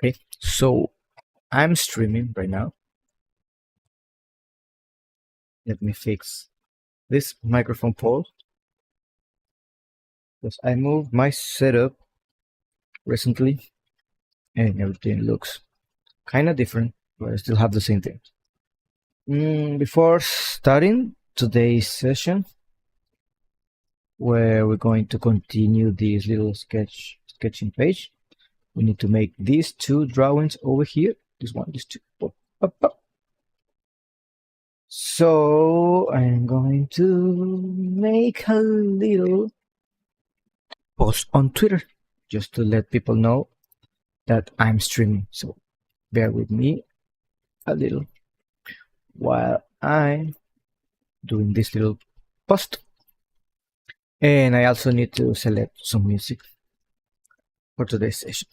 Okay, so I'm streaming right now. Let me fix this microphone pole because I moved my setup recently and everything looks kind of different, but I still have the same thing. Before starting today's session, where we're going to continue this little sketching page, we need to make these two drawings over here. This one, this two. Pop, pop, pop. So I'm going to make a little post on Twitter just to let people know that I'm streaming. So bear with me a little while I'm doing this little post. And I also need to select some music for today's session.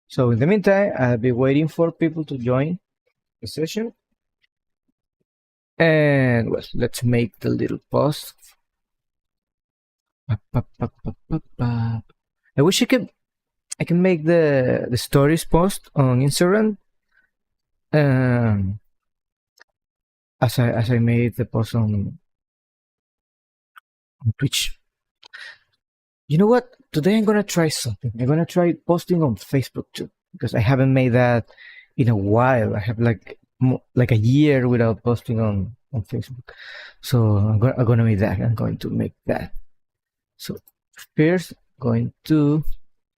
So in the meantime, I'll be waiting for people to join the session. And well, let's make the little post. I wish I can make the stories post on Instagram as I made the post on Twitch. You know what? Today I'm gonna try something. I'm gonna try posting on Facebook too because I haven't made that in a while. I have like a year without posting on Facebook. So I'm gonna make that. I'm going to make that. So first, going to.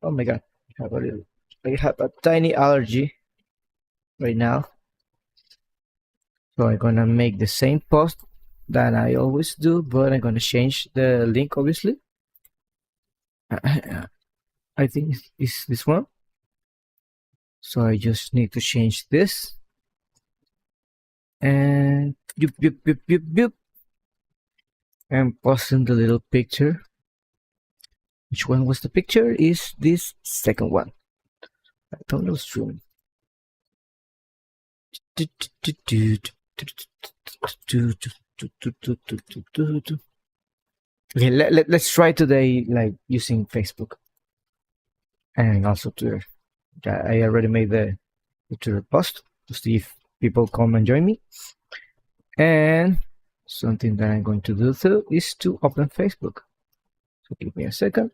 Oh my god! I have a tiny allergy right now. So I'm gonna make the same post that I always do, but I'm gonna change the link obviously. I think it's this one. So I just need to change this. And and posting the little picture. Which one was the picture? Is this second one. I don't know stream. Okay, let's try today like using Facebook and also Twitter. I already made the Twitter post to see if people come and join me. And something that I'm going to do too is to open Facebook. So give me a second.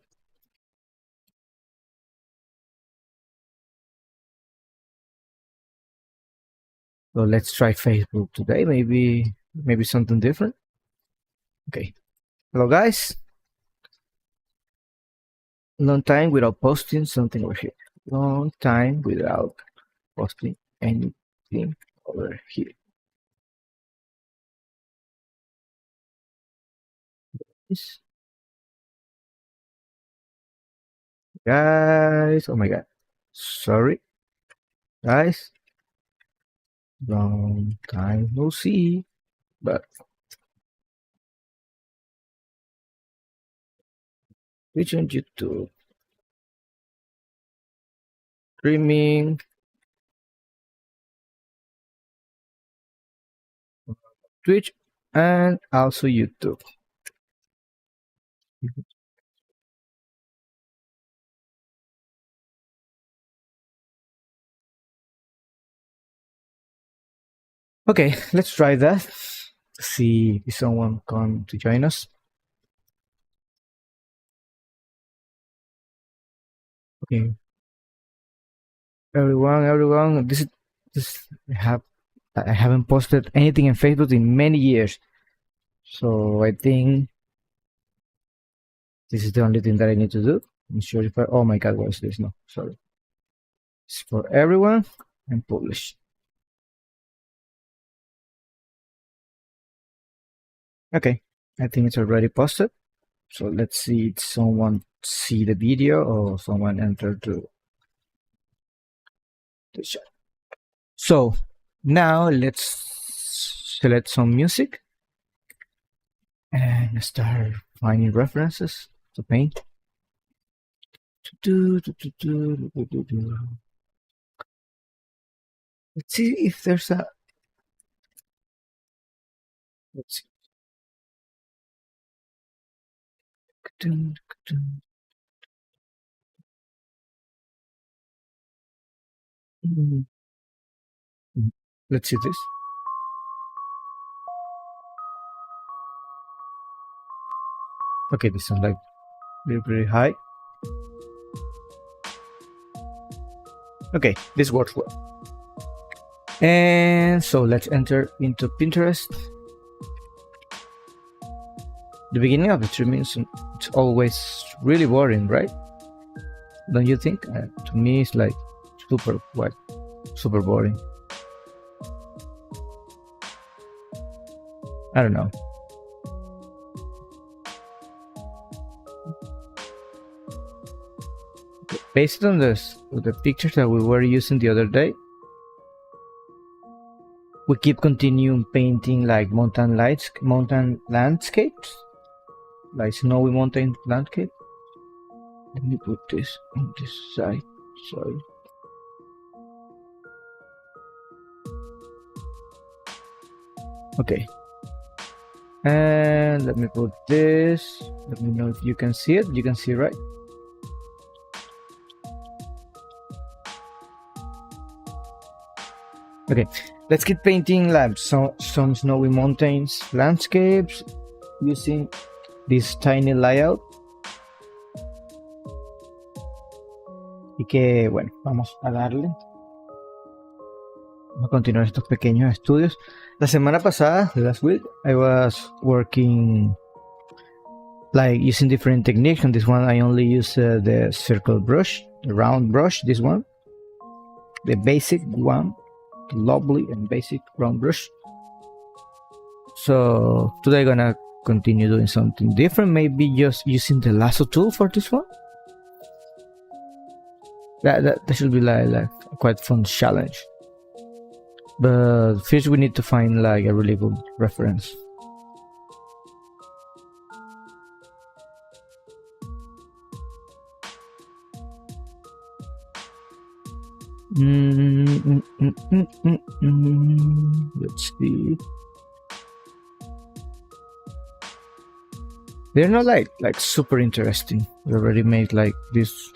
So let's try Facebook today. Maybe something different. Okay. Hello guys. Long time without posting something over here. Long time without posting anything over here. This guys. Oh my god. Sorry, guys. Long time no see. But Twitch and YouTube. Streaming. Twitch and also YouTube. Okay, let's try that. See if someone come to join us. Okay, everyone. This I haven't posted anything in Facebook in many years, so I think this is the only thing that I need to do. I'm sure if I. Oh my God, what is this? No, sorry. It's for everyone and publish. Okay, I think it's already posted. So let's see if someone see the video or someone enter to the chat. So now let's select some music and start finding references to paint. Let's see if there's a. Let's see. Mhm. Let's see this. Okay, this sounds like very high. Okay, this works well. And so let's enter into Pinterest. The beginning of the 3 minutes, it's always really boring, right? Don't you think? To me, it's like super boring. I don't know. Based on the pictures that we were using the other day, we keep continuing painting like mountain landscapes, like snowy mountain landscape. Let me put this on this side. Sorry. Okay. And let me put this. Let me know if you can see it. You can see, right? Okay, let's keep painting like some snowy mountains landscapes using this tiny layout. Y que bueno, vamos a darle. Vamos a continuar estos pequeños estudios. La semana pasada, last week, I was working like using different techniques. On this one, I only use the circle brush, the round brush, this one, the basic one, the lovely and basic round brush. So today I'm gonna continue doing something different, maybe just using the lasso tool for this one. That should be like a quite fun challenge. But first we need to find like a really good reference. Let's see. They're not like super interesting. We already made like this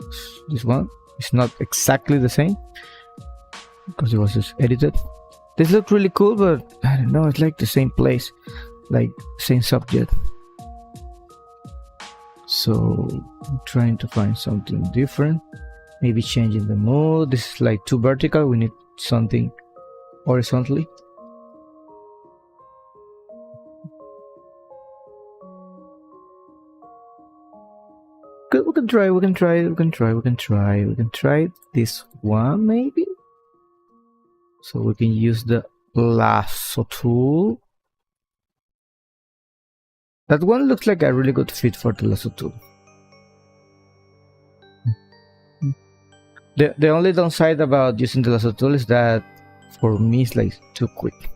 one. It's not exactly the same because it was just edited. This looked really cool, but I don't know. It's like the same place, like same subject. So I'm trying to find something different. Maybe changing the mood. This is like too vertical. We need something horizontally. We can try this one maybe. So we can use the lasso tool. That one looks like a really good fit for the lasso tool. The only downside about using the lasso tool is that for me it's like too quick.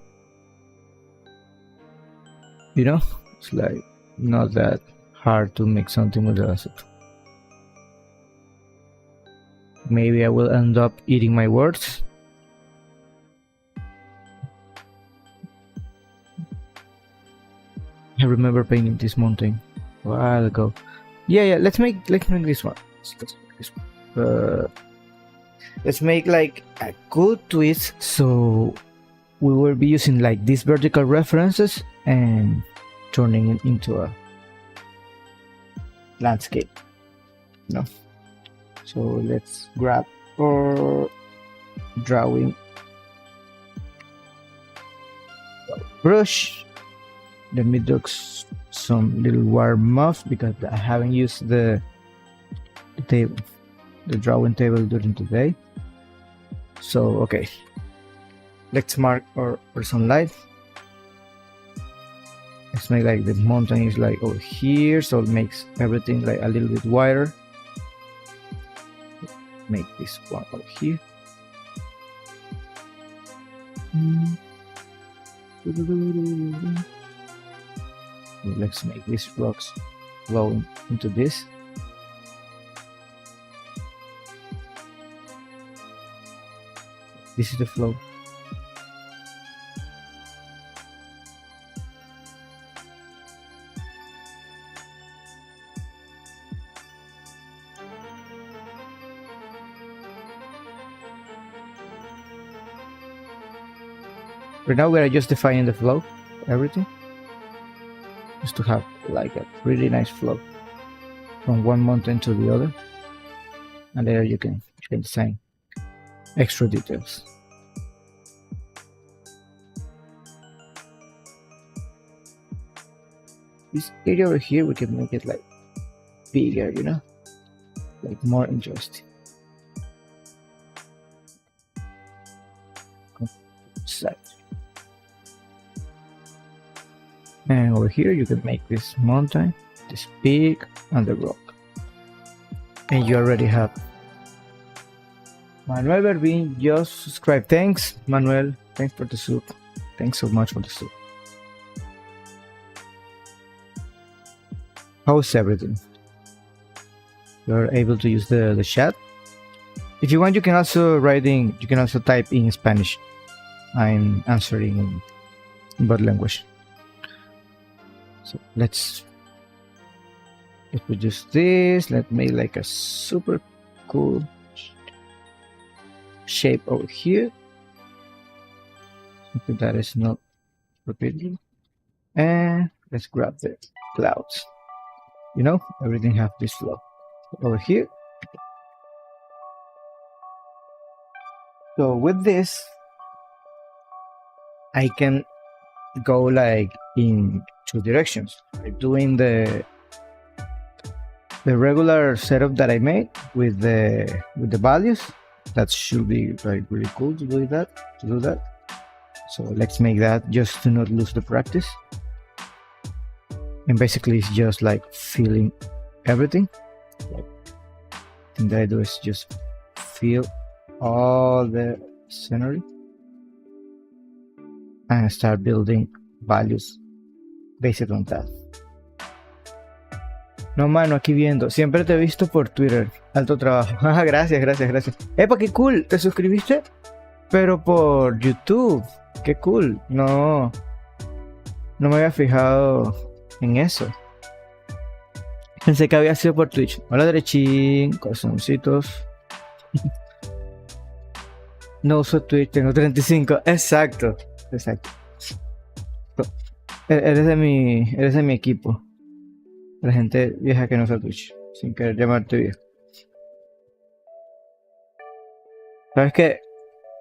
You know, it's like not that hard to make something with the lasso tool. Maybe I will end up eating my words. I remember painting this mountain a while ago. Yeah. Let's make this one. Let's make like a good twist. So we will be using like these vertical references and turning it into a landscape. No. So let's grab our drawing brush. Let me do some little warm up because I haven't used the drawing table during the day. So okay, let's mark our sunlight. Let's make like the mountain is like over here, so it makes everything like a little bit wider. Make this one over here. Let's make these rocks flow into this. This is the flow. Right now we are just defining the flow, everything, just to have like a really nice flow from one mountain to the other, and there you can design extra details. This area over here, we can make it like bigger, you know, like more interesting. Side. And over here, you can make this mountain, this peak, and the rock. And you already have Manuel Berbin just subscribed. Thanks, Manuel. Thanks for the soup. Thanks so much for the soup. How's everything? You're able to use the chat. If you want, you can also type in Spanish. I'm answering in both language. So let's produce this. Let's make like a super cool shape over here. Something that is not repeated. And let's grab the clouds. You know, everything have this flow. Over here. So with this, I can go like in two directions. By doing the regular setup that I made with the values. That should be like really cool to do that. So let's make that just to not lose the practice. And basically it's just like filling everything. The thing that I do is just fill all the scenery and start building values based on that. No, mano, aquí viendo. Siempre te he visto por Twitter. Alto trabajo. Gracias. ¡Epa, qué cool! ¿Te suscribiste? Pero por YouTube. ¡Qué cool! No me había fijado en eso. Pensé que había sido por Twitch. Hola, derechín. Corazoncitos. No uso Twitch, tengo 35. Exacto. Eres de mi equipo. La gente vieja que no usa Twitch. Sin querer llamarte viejo. ¿Sabes qué?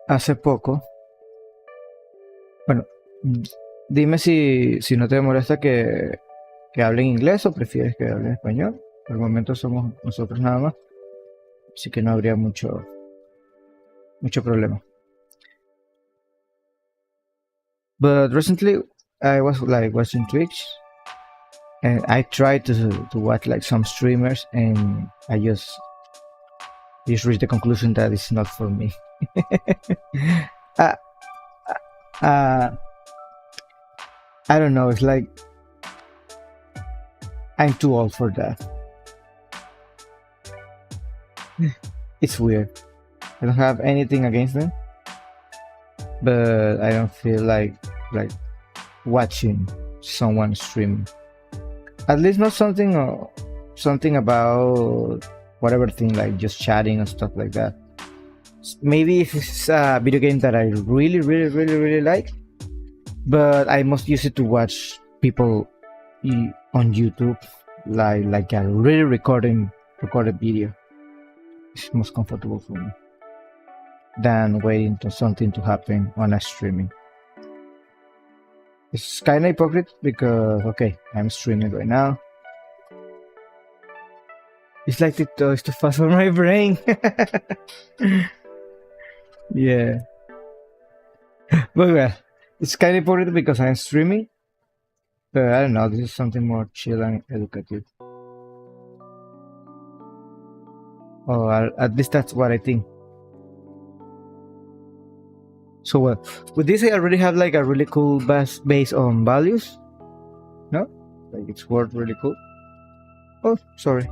Hace poco. Bueno, dime si no te molesta que hable en inglés o prefieres que hable en español. Por el momento somos nosotros nada más. Así que no habría mucho problema. But recently I was like watching Twitch and I tried to watch like some streamers and I just reached the conclusion that it's not for me. I don't know, it's like I'm too old for that. It's weird. I don't have anything against them, but I don't feel like watching someone streaming. At least not something about whatever thing, like just chatting and stuff like that. Maybe if it's a video game that I really like, but I must use it to watch people on YouTube, like a really recorded video. It's most comfortable for me than waiting for something to happen on a streaming. It's kind of hypocrite because, okay, I'm streaming right now. It's like it is too fast for my brain. Yeah. But well, it's kind of hypocrite because I'm streaming. But I don't know, this is something more chill and educative. Or at least that's what I think. So with this I already have like a really cool base on values. No? Like it's worked really cool. Oh, sorry.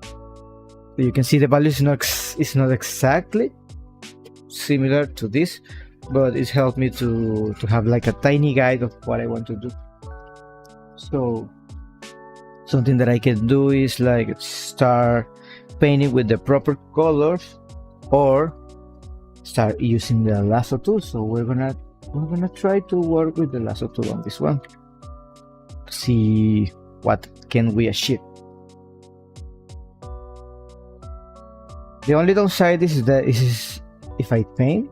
So you can see the values is not exactly similar to this, but it's helped me to have like a tiny guide of what I want to do. So something that I can do is like start painting with the proper colors, or start using the lasso tool. So we're gonna try to work with the lasso tool on this one to see what can we achieve. The only downside is that if I paint,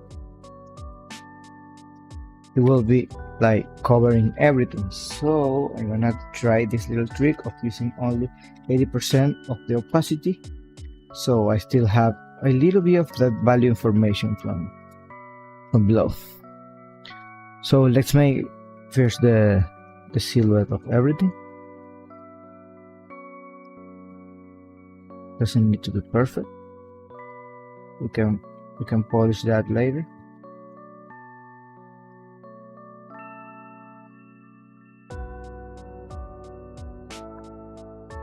it will be like covering everything. So I'm gonna try this little trick of using only 80% of the opacity, so I still have a little bit of that value information from below. So let's make first the silhouette of everything. Doesn't need to be perfect. We can polish that later.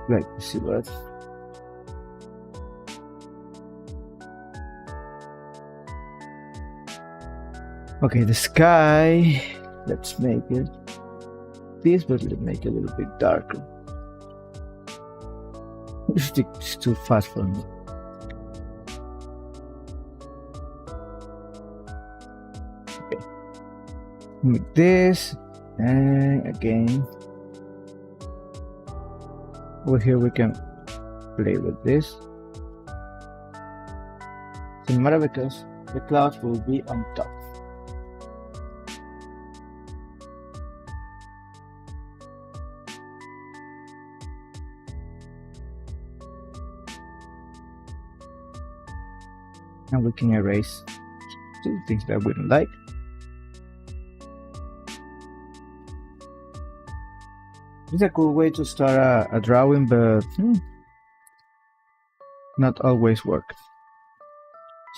Like the silhouette. Okay, the sky, let's make it this, but let's make it a little bit darker. It's too fast for me. Okay, make this, and again over here we can play with this. Doesn't matter because the clouds will be on top. And we can erase two things that we don't like. It's a cool way to start a drawing, but not always work.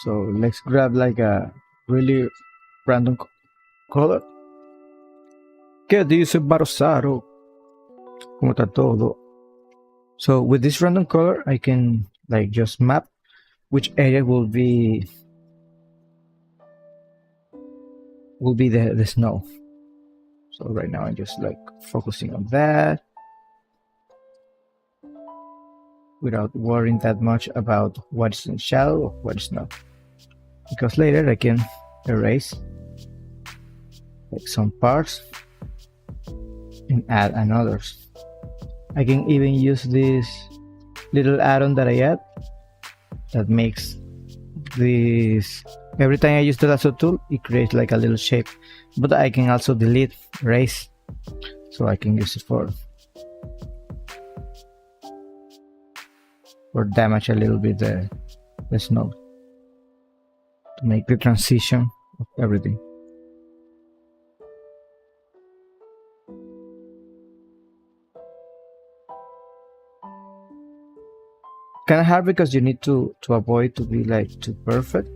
So let's grab like a really random color. ¿Qué dice Barosaro? ¿Cómo está todo? So with this random color, I can like just map which area will be the snow. So right now I'm just like focusing on that without worrying that much about what's in shadow or what's not, because later I can erase like some parts and add others. I can even use this little add-on that I add that makes this, every time I use the lasso tool it creates like a little shape, but I can also delete, erase, so I can use it for damage a little bit the snow to make the transition of everything. Kind of hard because you need to avoid to be like too perfect,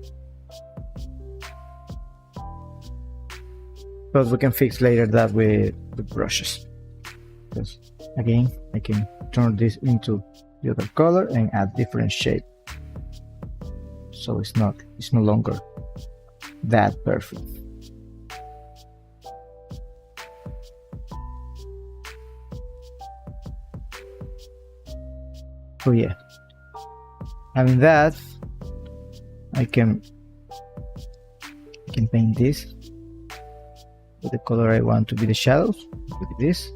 but we can fix later that with brushes. Because again, I can turn this into the other color and add different shape, so it's no longer that perfect. So yeah, having that, I can paint this with the color I want to be the shadows, with this.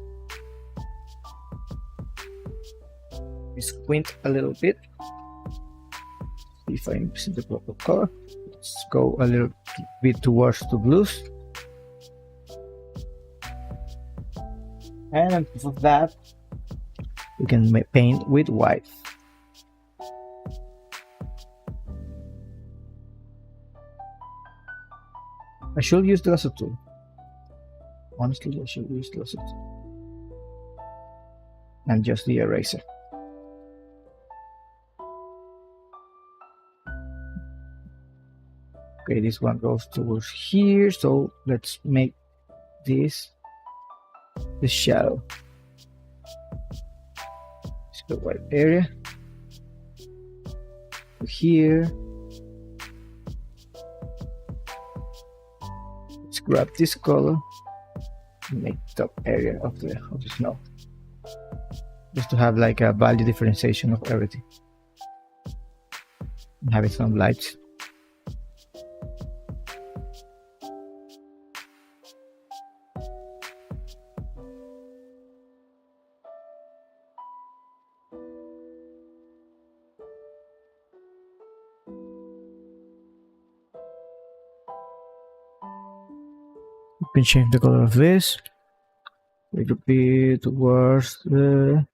Squint a little bit, see if I'm using the proper color. Let's go a little bit towards the blues, and on top of that we can paint with white. I should use the lasso tool. Honestly, I should use the lasso tool and just the eraser. Okay, this one goes towards here, so let's make this the shadow. It's the white area here. Let's grab this color and make the top area of the snow, just to have like a value differentiation of everything and having some lights. You can change the color of this. It could be towards the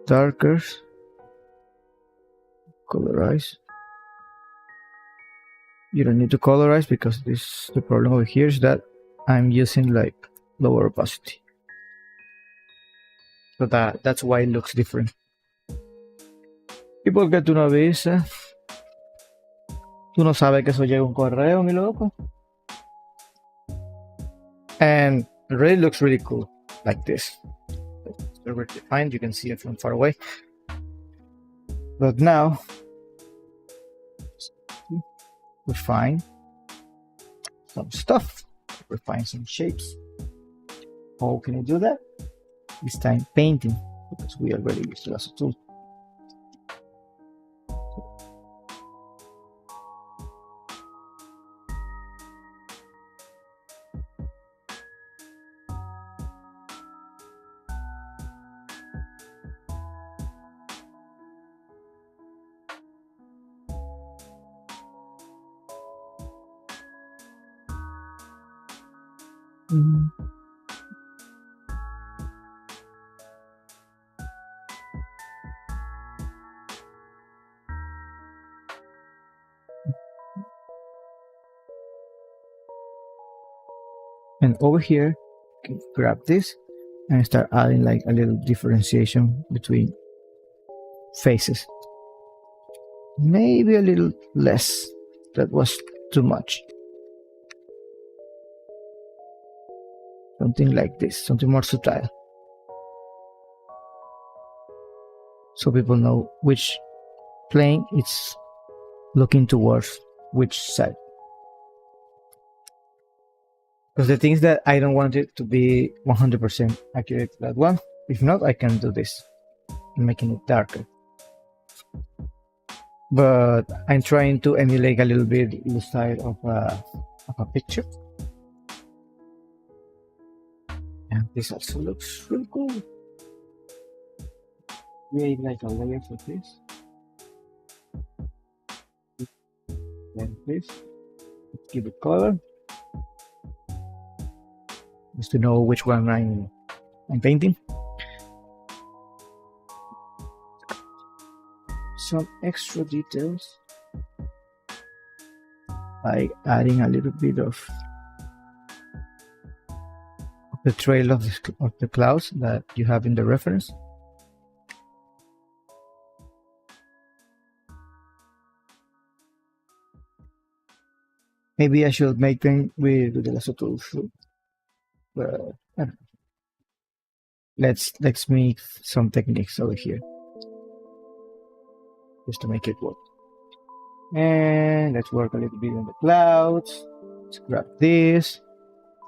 darker. Colorize. You don't need to colorize because this the problem over here is that I'm using like lower opacity. So that's why it looks different. ¿Y por qué tú no avisas? ¿Tú no sabes que eso llega un correo, mi loco? And it really looks really cool like this. It's very defined, you can see it from far away. But now refine some stuff, refine some shapes. How can I do that? This time painting, because we already used the lasso tool. And over here, you can grab this and start adding like a little differentiation between faces. Maybe a little less. That was too much. Something like this, something more subtle. So people know which plane it's looking towards which side. Because the thing is that I don't want it to be 100% accurate to that one. If not, I can do this, making it darker. But I'm trying to emulate a little bit the style of a picture. And this also looks really cool. Create like a layer for this. Then this. Let's give it color. Just to know which one I'm painting. Some extra details, like adding a little bit of the trail of the clouds that you have in the reference. Maybe I should make them with the lasso tool. But let's make some techniques over here just to make it work. And let's work a little bit on the clouds. Let's grab this.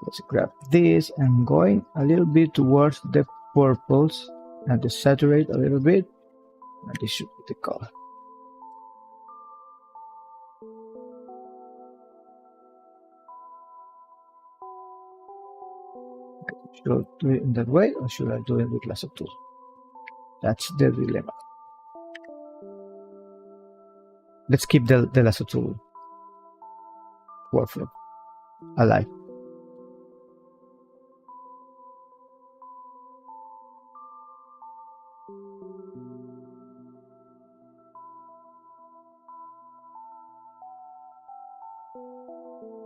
Let's grab this. I'm going a little bit towards the purples and to saturate a little bit. And this should be the color. Should I do it in that way or should I do it with lasso tool? That's the dilemma. Let's keep the lasso tool workflow alive.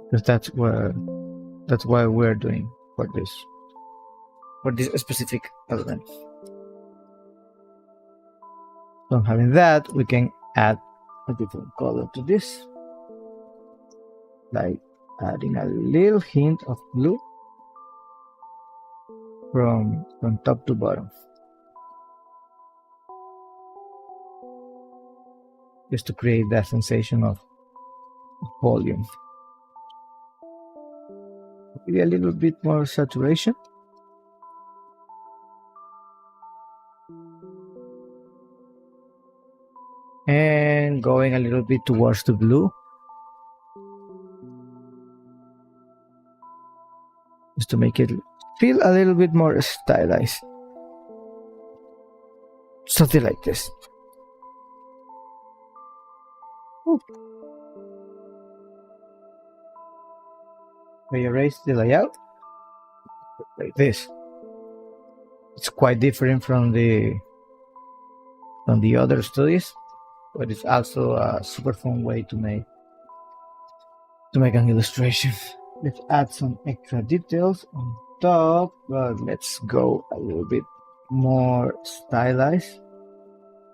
Because that's why we're doing for this specific element. So having that, we can add a different color to this, like adding a little hint of blue from top to bottom, just to create that sensation of volume. Maybe a little bit more saturation. And going a little bit towards the blue, just to make it feel a little bit more stylized. Something like this. Ooh. I erase the layout like this. It's quite different from the other studies, but it's also a super fun way to make an illustration. Let's add some extra details on top, but let's go a little bit more stylized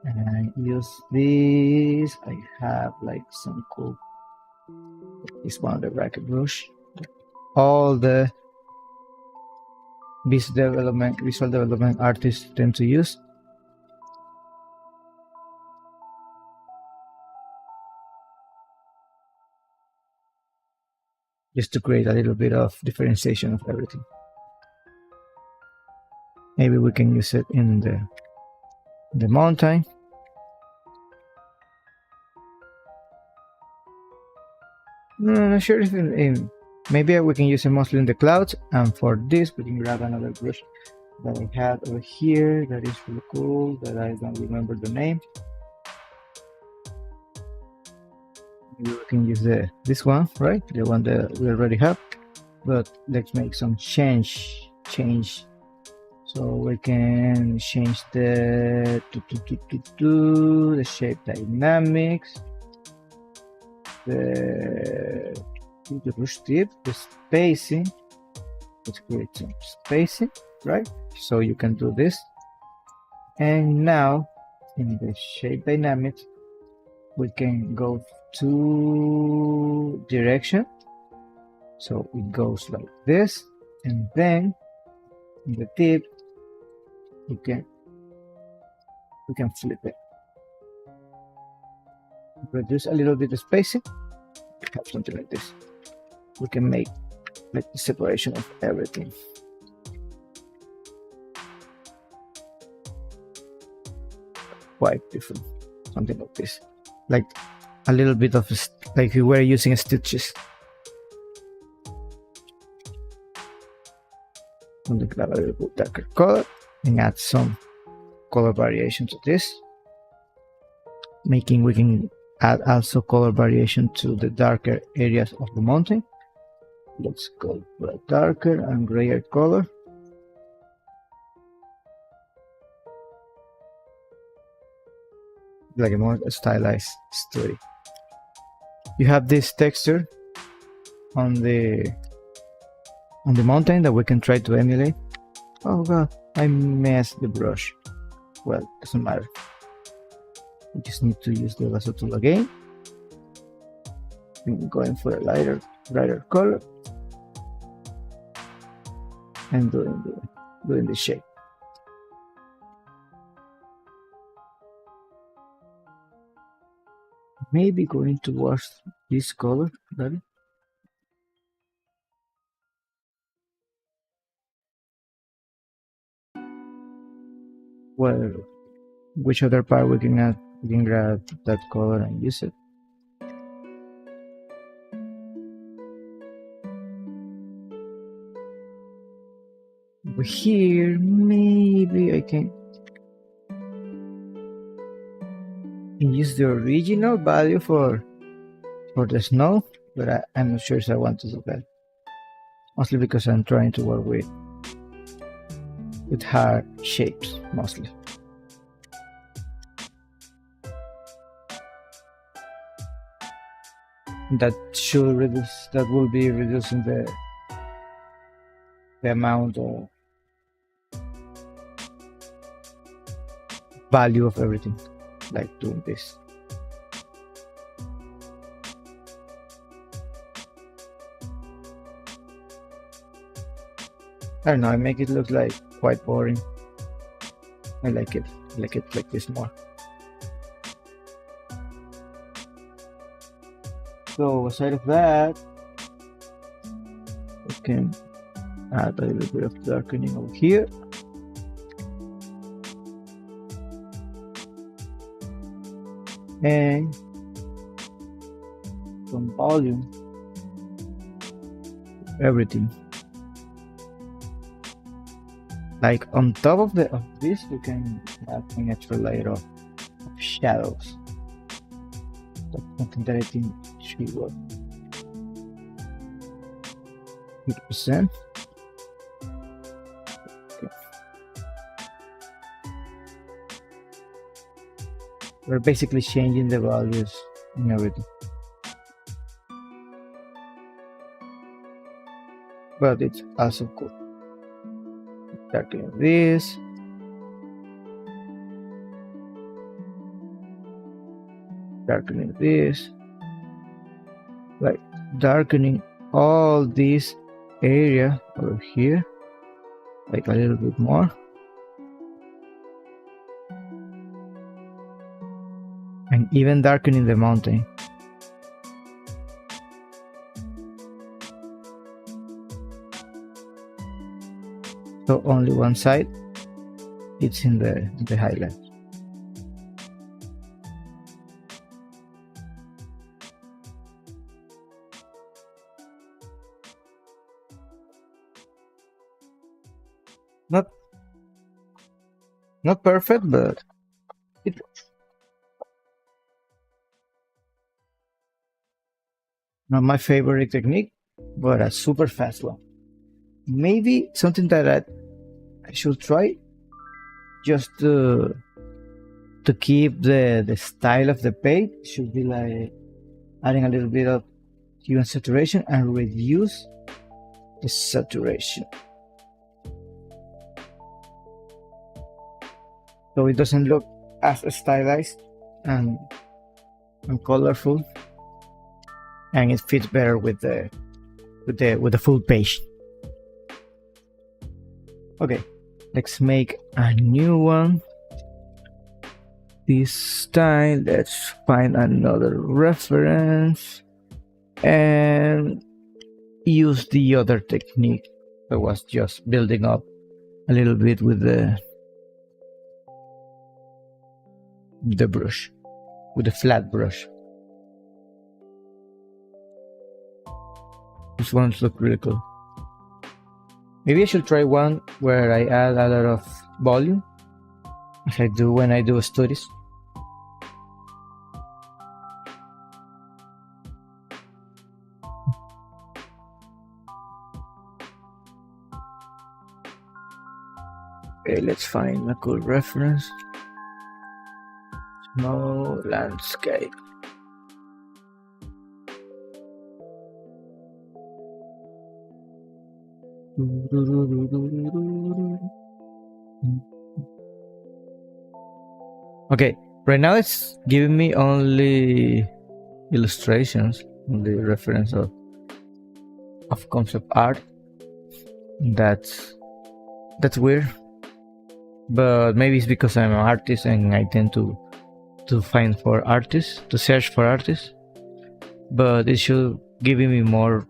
and use this. I have like some cool, this one, the bracket brush. All the visual development artists tend to use. Just to create a little bit of differentiation of everything. Maybe we can use it in the mountain. No, I'm not sure if maybe we can use it mostly in the clouds, and for this we can grab another brush that I had over here that is really cool, that I don't remember the name. Maybe we can use this one, right? The one that we already have, but let's make some change. So we can change the shape dynamics, the brush tip, the spacing. Let's create some spacing, right? So you can do this. And now in the shape dynamics, we can go to direction. So it goes like this, and then in the tip, we can flip it. Reduce a little bit of spacing. Have something like this. We can make like the separation of everything. Quite different. Something like this. Like a little bit of like we were using stitches. I'm going to grab a little bit darker color and add some color variation to this. We can add also color variation to the darker areas of the mountain. Let's go for a darker and grayer color. Like a more stylized story. You have this texture on the mountain that we can try to emulate. Oh god, I messed the brush. Well, doesn't matter. We just need to use the lasso tool again. I'm going for a lighter color and doing the shape. Maybe going towards this color, right? Well, which other part we can add? We can grab that color and use it. Over here, maybe I can use the original value for the snow, but I'm not sure if I want to do that. Mostly because I'm trying to work with hard shapes, mostly. That will be reducing the amount of value of everything, like doing this. I don't know, I make it look like quite boring. I like it like this more. So aside of that, we can add a little bit of darkening over here. And some volume, everything. Like on top of this, we can add an extra layer of shadows. That's something that I think should work. 50%. We're basically changing the values and everything. But it's also cool. Darkening this. Darkening this. Like darkening all this area over here. Like a little bit more. And even darkening the mountain. So only one side, it's in the highlight. Not perfect, but it works. Not my favorite technique, but a super fast one. Maybe something that I should try, just to keep the style of the page, should be like adding a little bit of hue and saturation and reduce the saturation, so it doesn't look as stylized and colorful, and it fits better with the full page. Okay, let's make a new one. This time, let's find another reference and use the other technique that was just building up a little bit with the brush, with the flat brush. These ones look really cool. Maybe I should try one where I add a lot of volume, as I do when I do studies. Okay, let's find a cool reference. Snow landscape. Okay, right now it's giving me only illustrations, only reference of concept art. That's weird, but maybe it's because I'm an artist and I tend to find for artists, to search for artists. But it should give me more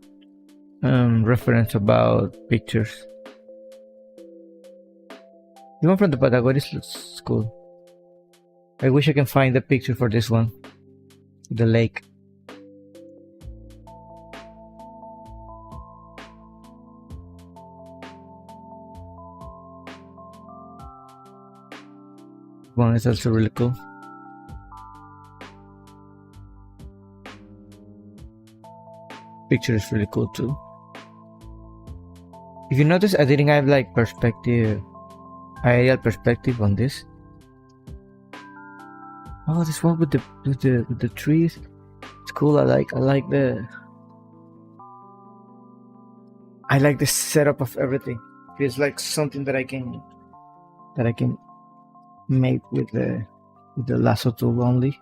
reference about pictures. The one from the Patagonia looks cool. I wish I can find the picture for this one, the lake. One is also really cool. Picture is really cool too. If you notice, I didn't have like perspective, aerial perspective on this. Oh, this one with the trees, it's cool. I like the setup of everything. Feels like something that I can make with the lasso tool only.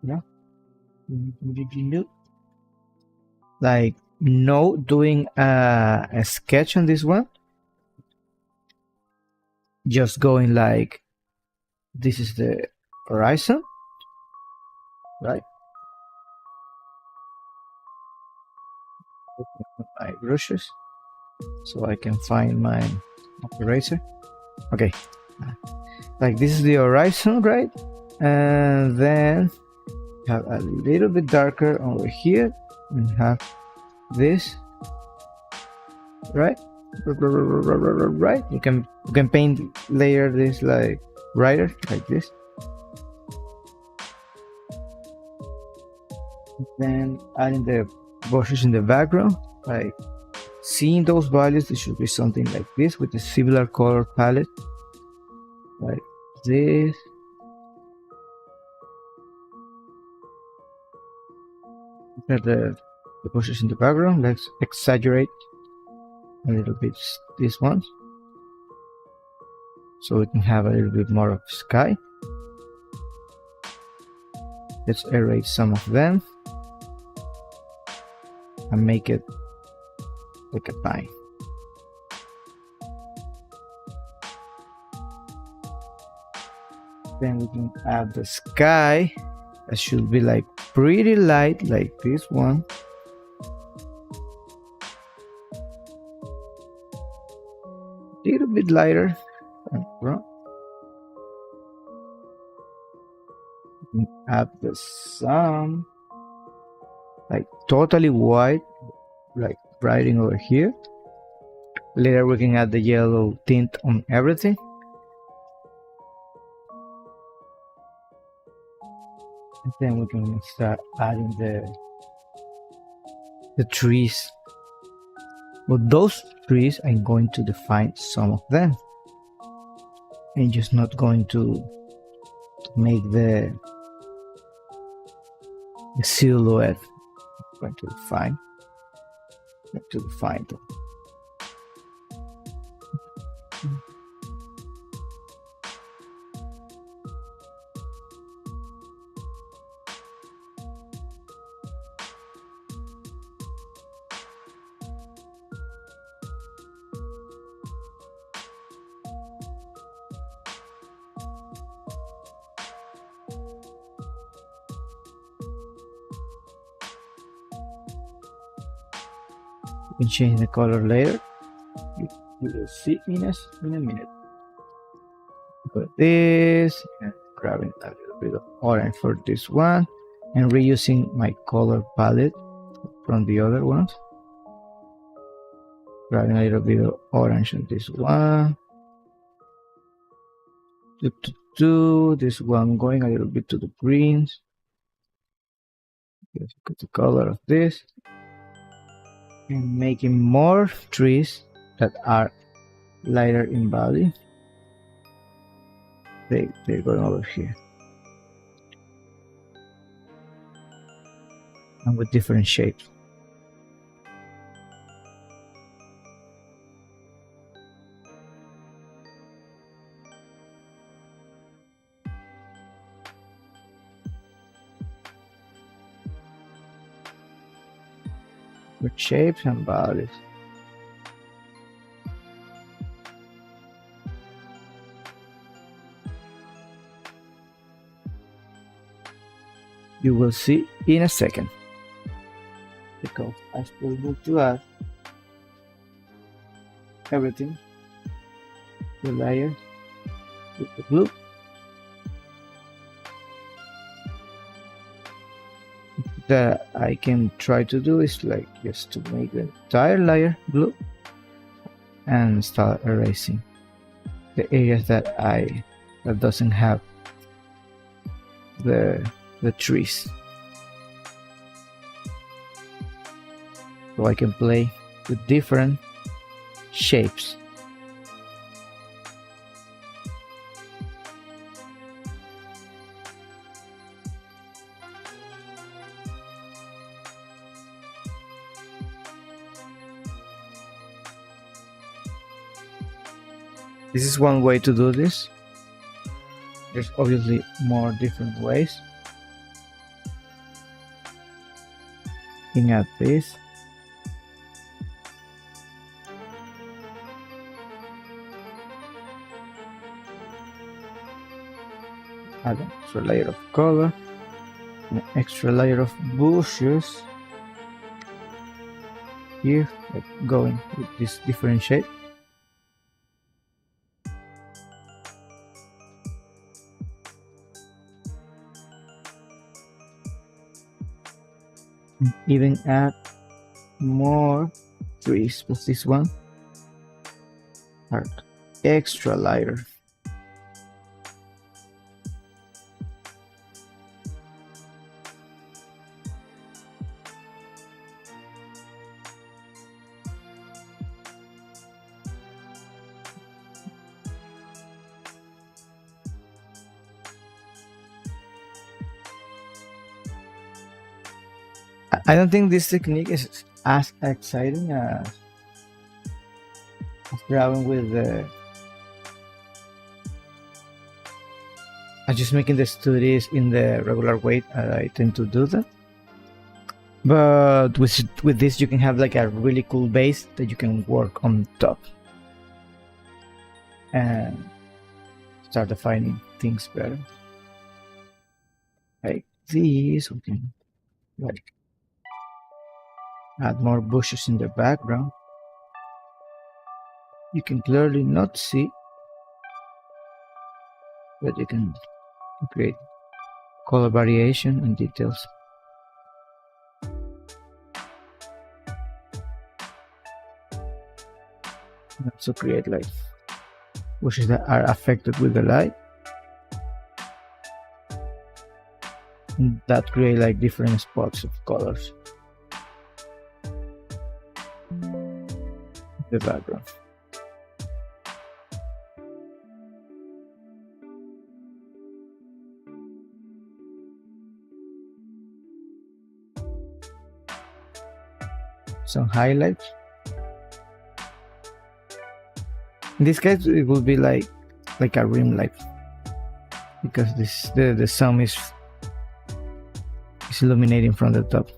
Yeah. Like no doing a sketch on this one. Just going like this is the horizon, right? My brushes, so I can find my eraser. Okay, like this is the horizon, right? And then have a little bit darker over here and have this, right? Right, you can paint layer this like brighter, like this. Then adding the brushes in the background, like seeing those values, it should be something like this with a similar color palette, like this. Look at the bushes in the background. Let's exaggerate a little bit these ones, so we can have a little bit more of sky. Let's erase some of them and make it like a pie. Then we can add the sky. That should be like pretty light, like this one. A little bit lighter. Add the sun, like totally white, like writing over here. Later we can add the yellow tint on everything. And then we can start adding the trees. But those trees, I'm going to define some of them. I'm just not going to make the silhouette. I'm going to define. Them. You can change the color later. You will see in a minute. Put this and grabbing a little bit of orange for this one and reusing my color palette from the other ones. Grabbing a little bit of orange on this one. This one going a little bit to the greens. Let's look at the color of this. And making more trees that are lighter in value. They're going over here. And with different shapes. With shapes and values. You will see in a second, because I still need to add everything, the layer with the blue. That I can try to do is like just to make the entire layer blue and start erasing the areas that doesn't have the trees, so I can play with different shapes. This is one way to do this. There's obviously more different ways. Looking at this, add an extra layer of color, an extra layer of bushes here, like going with this different shape. Even add more trees, but this one are extra lighter. I don't think this technique is as exciting as drawing with the. I'm just making the studies in the regular way. I tend to do that. But with this, you can have like a really cool base that you can work on top and start defining things better. Like this, we can like add more bushes in the background. You can clearly not see, but you can create color variation and details. And also create like bushes that are affected with the light. And that create like different spots of colors in the background. Some highlights. In this case, it will be like a rim light because the sun is illuminating from the top.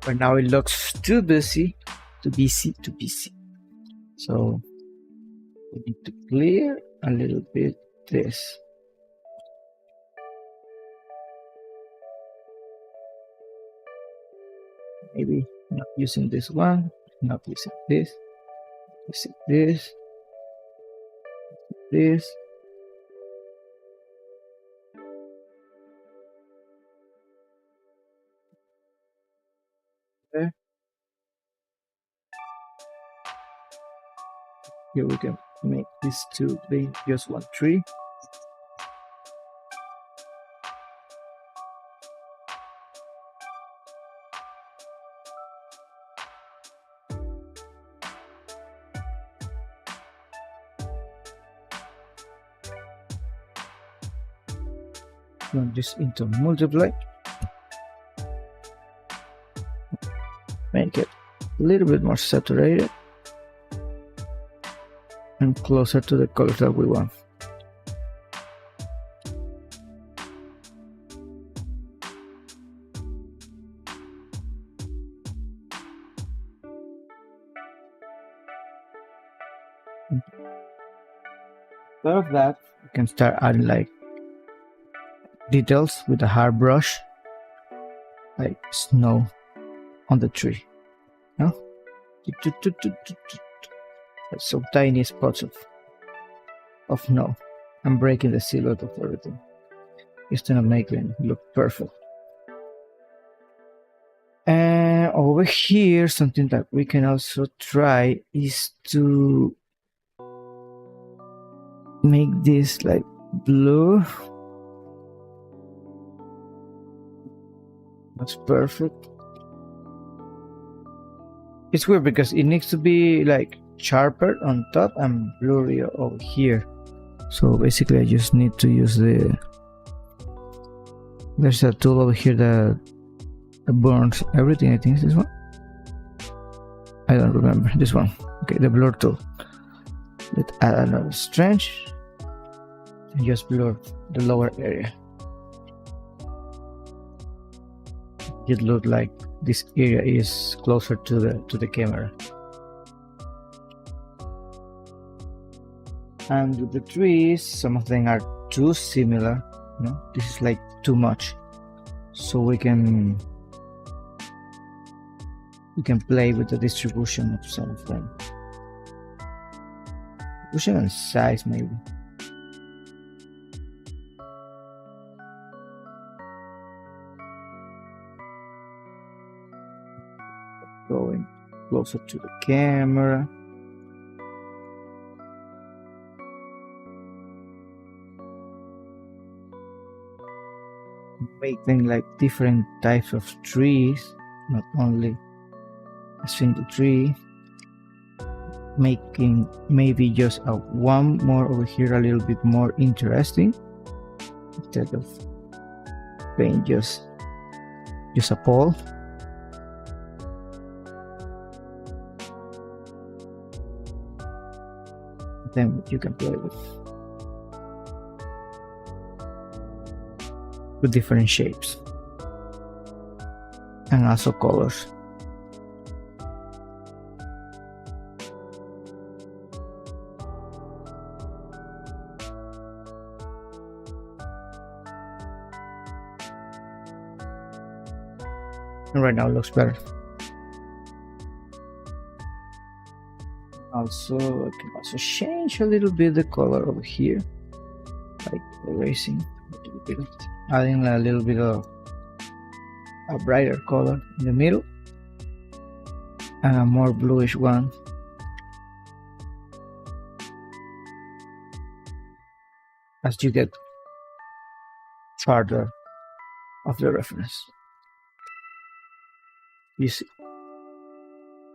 But now it looks too busy. So we need to clear a little bit this. Maybe not using this one, not using this, using this. Okay. Here we can make this to be just one tree. Run this into multiply. Make it a little bit more saturated and closer to the colors that we want. Instead of that, you can start adding like details with a hard brush, like snow on the tree. No? So tiny spots of snow. I'm breaking the silhouette of everything. It's gonna make it look perfect. And over here, something that we can also try is to make this like blue. That's perfect. It's weird because it needs to be like sharper on top and blurry over here. So basically I just need to use there's a tool over here that burns everything. I think it's this one. I don't remember. This one. Okay, the blur tool. Let's add another strange and just blur the lower area. It looks like this area is closer to the camera. And with the trees, some of them are too similar. You know, this is like too much. So we can play with the distribution of some of them. Distribution and size maybe. Going closer to the camera. Making like different types of trees, not only a single tree. making maybe just a one more over here a little bit more interesting, instead of being just a pole. Then you can play with different shapes and also colors. And right now it looks better. Also, I can also change a little bit the color over here, like erasing a little bit, adding a little bit of a brighter color in the middle and a more bluish one as you get farther of the reference. You see.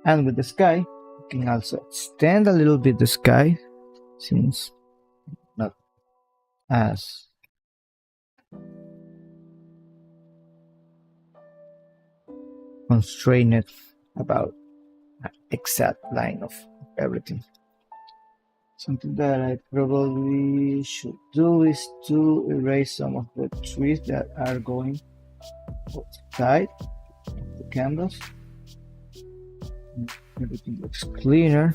And with the sky, you can also extend a little bit the sky, since not as constrained about an exact line of everything. Something that I probably should do is to erase some of the trees that are going outside the canvas. Everything looks cleaner.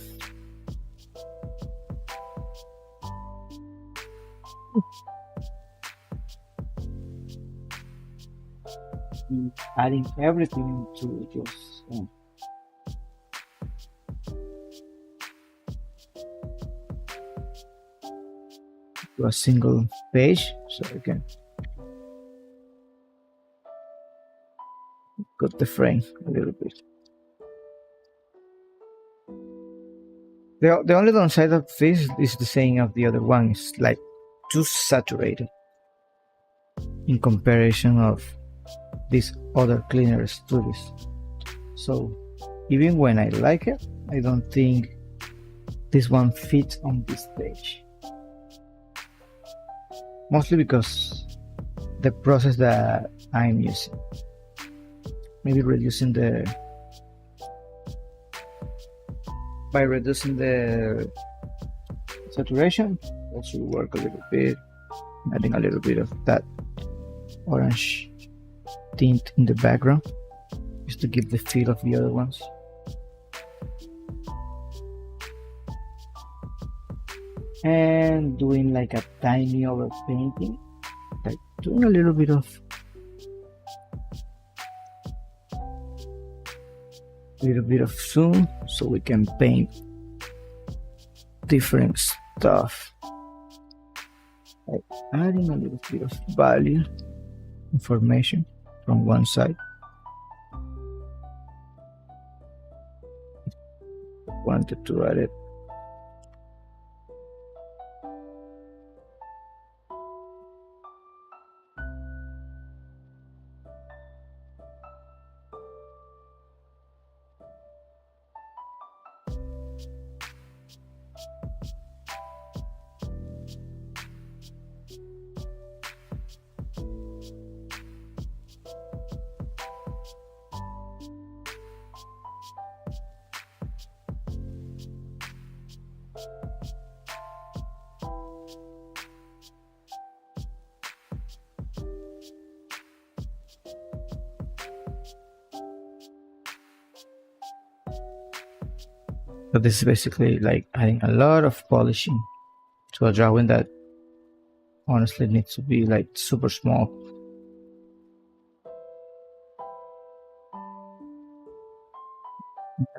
Adding everything into just to a single page, so I can cut the frame a little bit. The only downside of this is the same of the other one. It's like too saturated in comparison of these other cleaner studios. So even when I like it, I don't think this one fits on this page. Mostly because the process that I'm using. Maybe reducing the saturation also work a little bit, adding a little bit of that orange tint in the background just to give the feel of the other ones. And doing like a tiny overpainting, like doing a little bit of zoom so we can paint different stuff, like adding a little bit of value information from one side. Wanted to add it. So this is basically like adding a lot of polishing to a drawing that honestly needs to be like super small.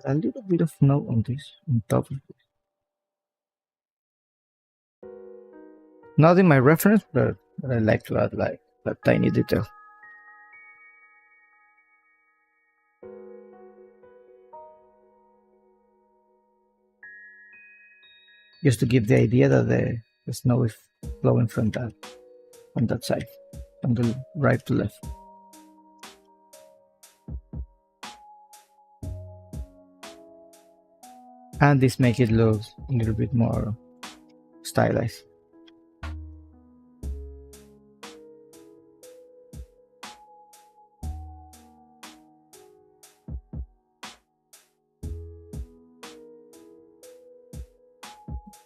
A little bit of note on this, on top of this. Not in my reference, but I like to add like a tiny detail. Just to give the idea that the snow is flowing from that side, from the right to left. And this makes it look a little bit more stylized.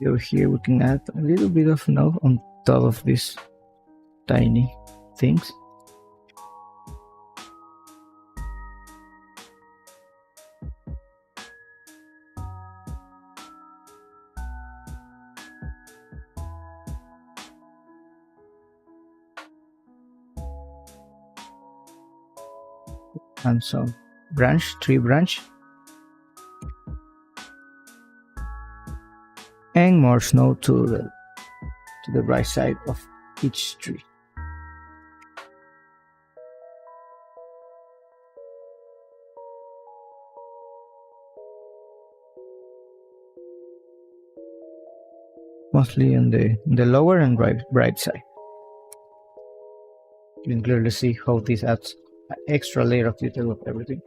Over here we can add a little bit of note on top of these tiny things. And some tree branch. And more snow to the right side of each tree. Mostly on the lower and right side. You can clearly see how this adds an extra layer of detail of everything.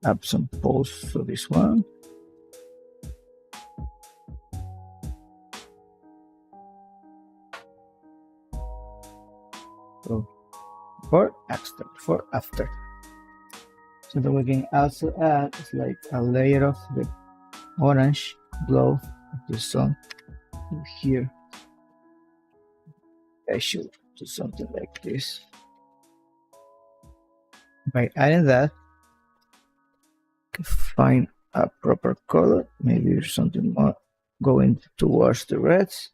Add some poles for this one. So before after. So that we can also add like a layer of the orange glow of the sun here. I should do something like this. By adding that, find a proper color, maybe something more going towards the reds,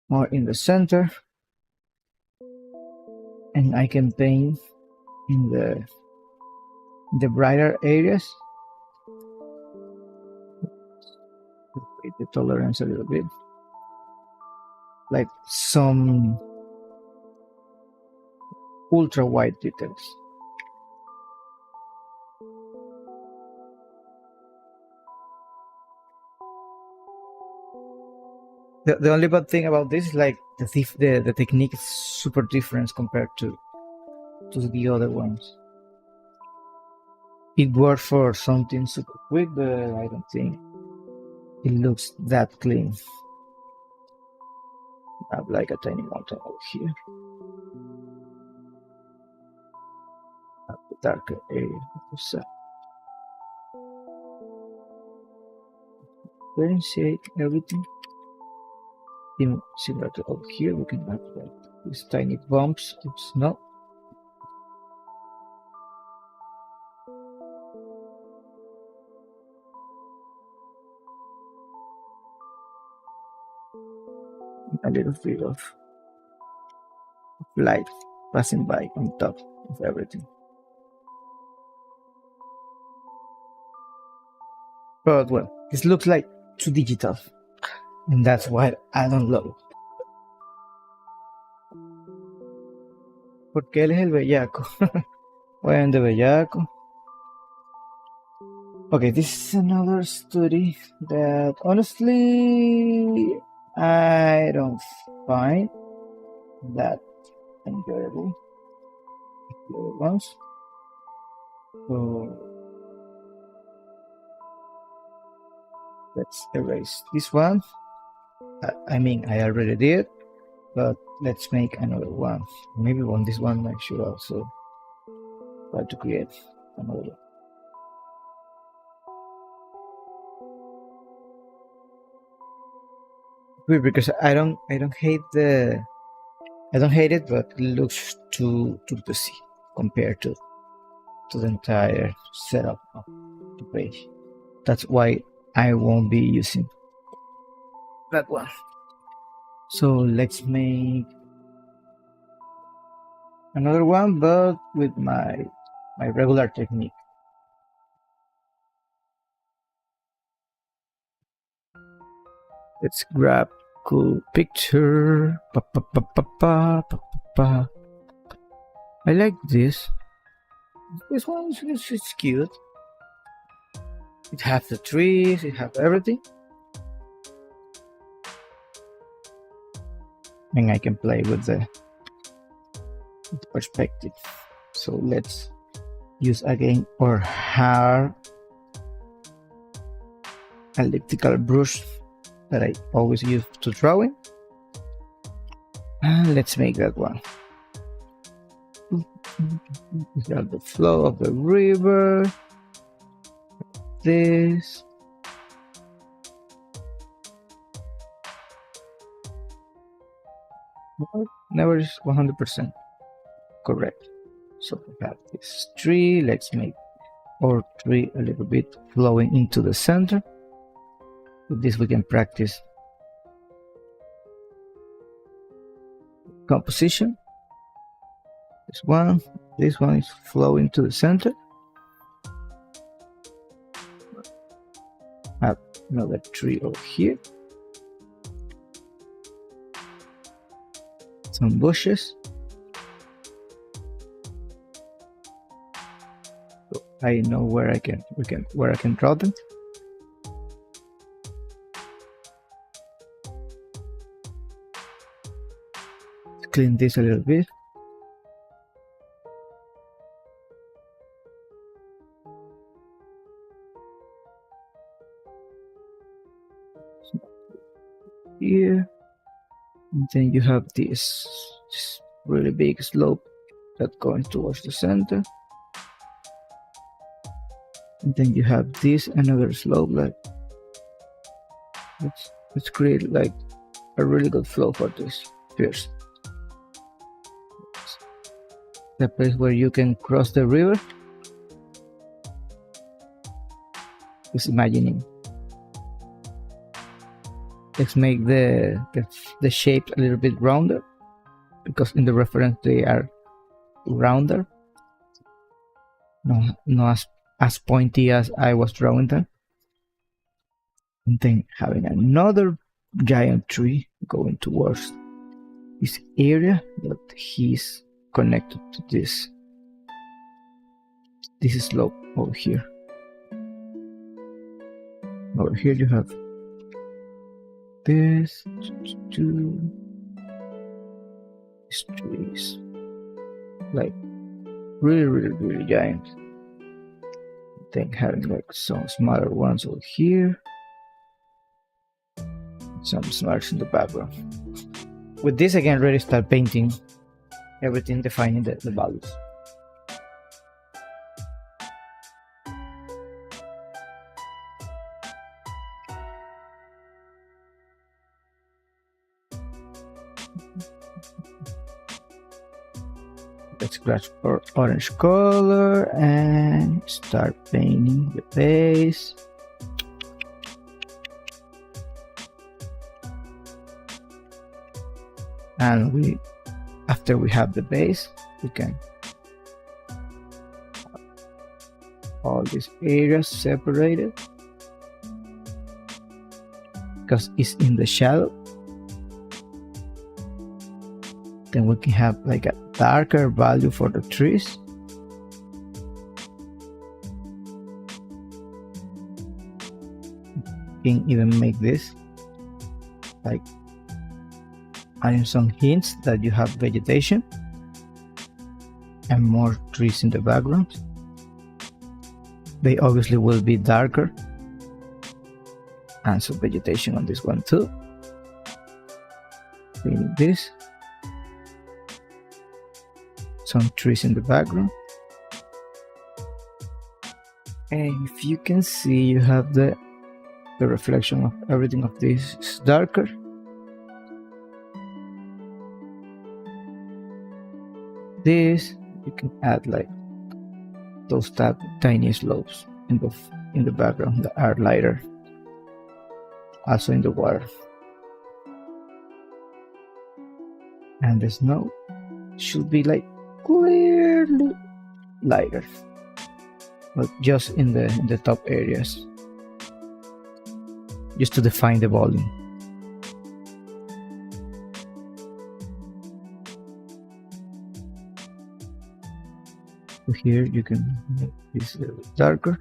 more in the center, and I can paint in the brighter areas. With the tolerance a little bit, like some ultra white details. The only bad thing about this is like the technique is super different compared to the other ones. It works for something super quick, but I don't think it looks that clean. I have like a tiny mountain over here. Have the darker area of the sun. Differentiate everything. Similar to over here, we can have like these tiny bumps of snow. A little bit of light passing by on top of everything. But well, this looks like too digital, and that's why I don't love it. Porque él es el bellaco. I am the bellaco. Okay, this is another study that honestly I don't find that enjoyable. The other ones. So let's erase this one. I mean, I already did, but let's make another one. Maybe on this one I should also try to create another one. Weird, because I don't hate it, but it looks too dusty compared to the entire setup of the page. That's why I won't be using that one. So let's make another one, but with my regular technique. Let's grab cool picture. Pa, pa, pa, pa, pa, pa, pa. I like this. This one is cute. It has the trees, it has everything. And I can play with the perspective. So let's use again our hard elliptical brush that I always use to drawing. And let's make that one. We got the flow of the river. This. Never is 100% correct. So we have this tree. Let's make our tree a little bit flowing into the center. With this we can practice composition. This one is flowing to the center. Have another tree over here. Some bushes. So I know where I can draw them. Clean this a little bit. Here, and then you have this really big slope that going towards the center, and then you have this another slope. Like let's create like a really good flow for this first. The place where you can cross the river. Just imagining. Let's make the shape a little bit rounder, because in the reference they are rounder, not as pointy as I was drawing them. And then having another giant tree going towards this area that he's connected to this slope over here. Over here you have this two trees, like really giant. Then having like some smaller ones over here, some smudge in the background. With this I can really start painting everything, defining the values. Let's scratch our orange color and start painting the base. And after we have the base, we can all these areas separated because it's in the shadow. Then we can have like a darker value for the trees. You can even make this like adding some hints that you have vegetation and more trees in the background. They obviously will be darker, and some vegetation on this one too. Cleaning this. Some trees in the background, and if you can see, you have the reflection of everything of this is darker. This you can add like those tiny slopes in the background that are lighter, also in the water. and the snow should be like clearly lighter, but just in the top areas, just to define the volume. So here you can make this a little darker.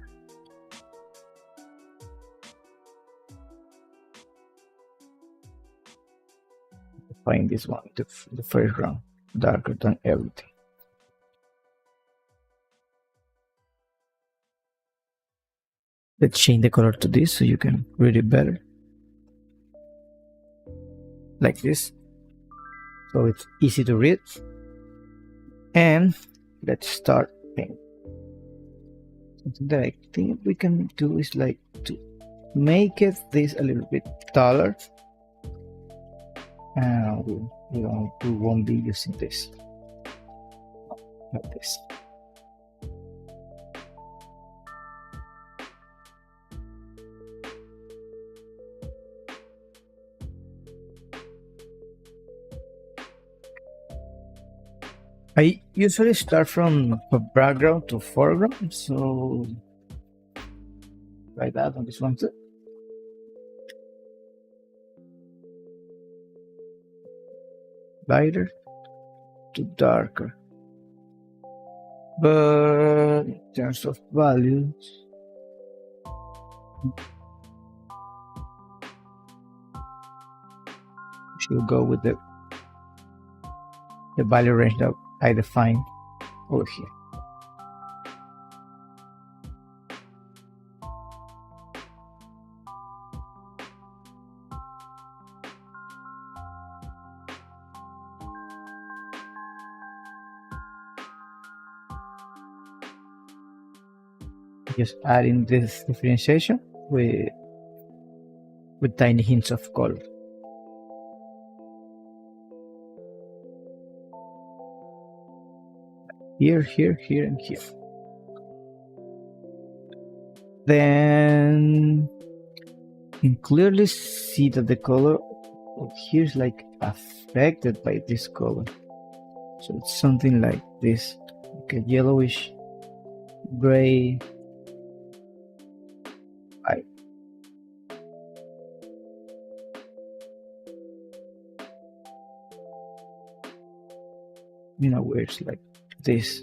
Find this one, the first round, darker than everything. Let's change the color to this so you can read it better. Like this. So it's easy to read. And let's start painting. Something that I think we can do is like to make it this a little bit taller. And we won't be using this. Like this. I usually start from background to foreground, so like that on this one too. Lighter to darker. But in terms of values, should go with the value range that I define over here. Just adding this differentiation with tiny hints of color. Here, here, here, and here. Then you can clearly see that the color of here is like affected by this color. So it's something like this, like a yellowish gray white. You know, where it's like this.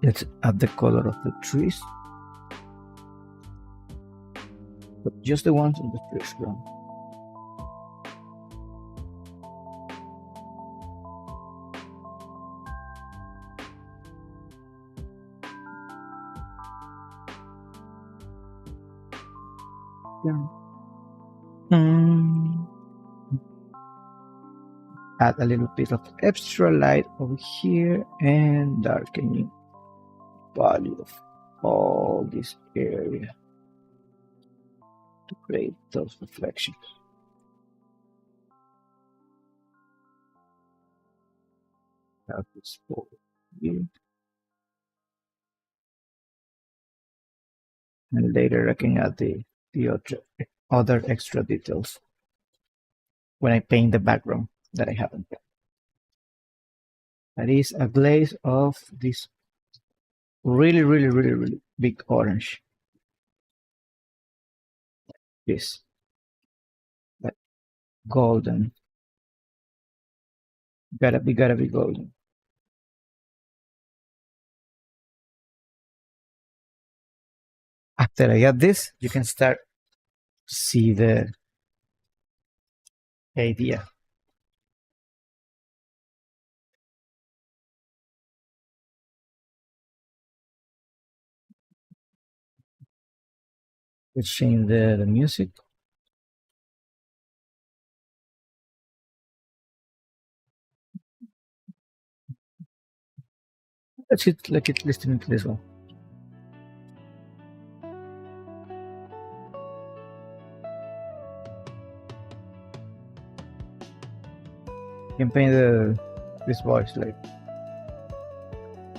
Let's add the color of the trees, but just the ones on the first round. Yeah. Add a little bit of extra light over here and darkening value of all this area to create those reflections. Have this over here. And later I can add the other extra details when I paint the background that I haven't done. That is a glaze of this really big orange. This, that golden. Gotta be golden. After I add this, you can start to see the idea. Let's change the music. Let's listen to this one. You can paint this voice like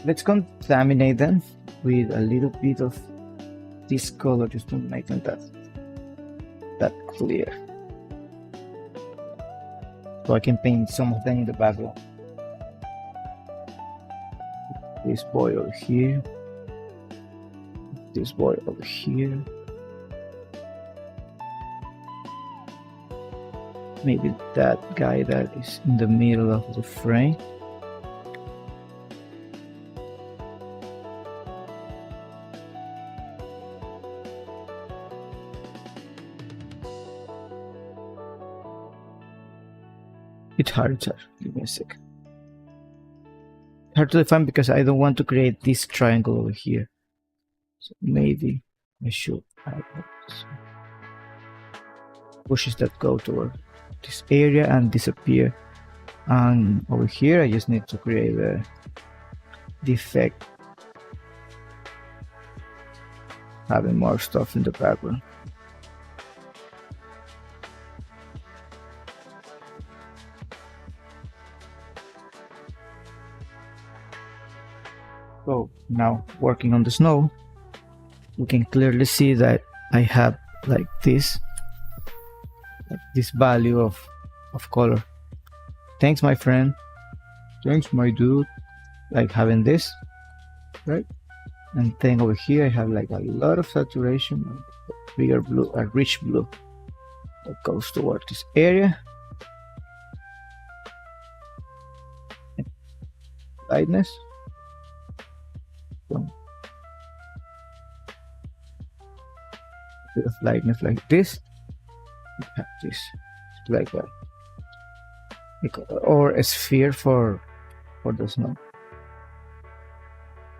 let's contaminate them with a little bit of this color just to make them that clear. So I can paint some of them in the background. This boy over here. This boy over here. Maybe that guy that is in the middle of the frame. It's hard. Give me a sec. Hard to define because I don't want to create this triangle over here. So maybe I should add bushes that go toward this area and disappear. And over here, I just need to create the effect, having more stuff in the background. So now working on the snow, we can clearly see that I have like this value of color. Thanks, my friend. Thanks, my dude. Like having this, right? And then over here I have like a lot of saturation, bigger blue, a rich blue that goes toward this area. Lightness. A bit of lightness like this. We have this like that, or a sphere for the snow,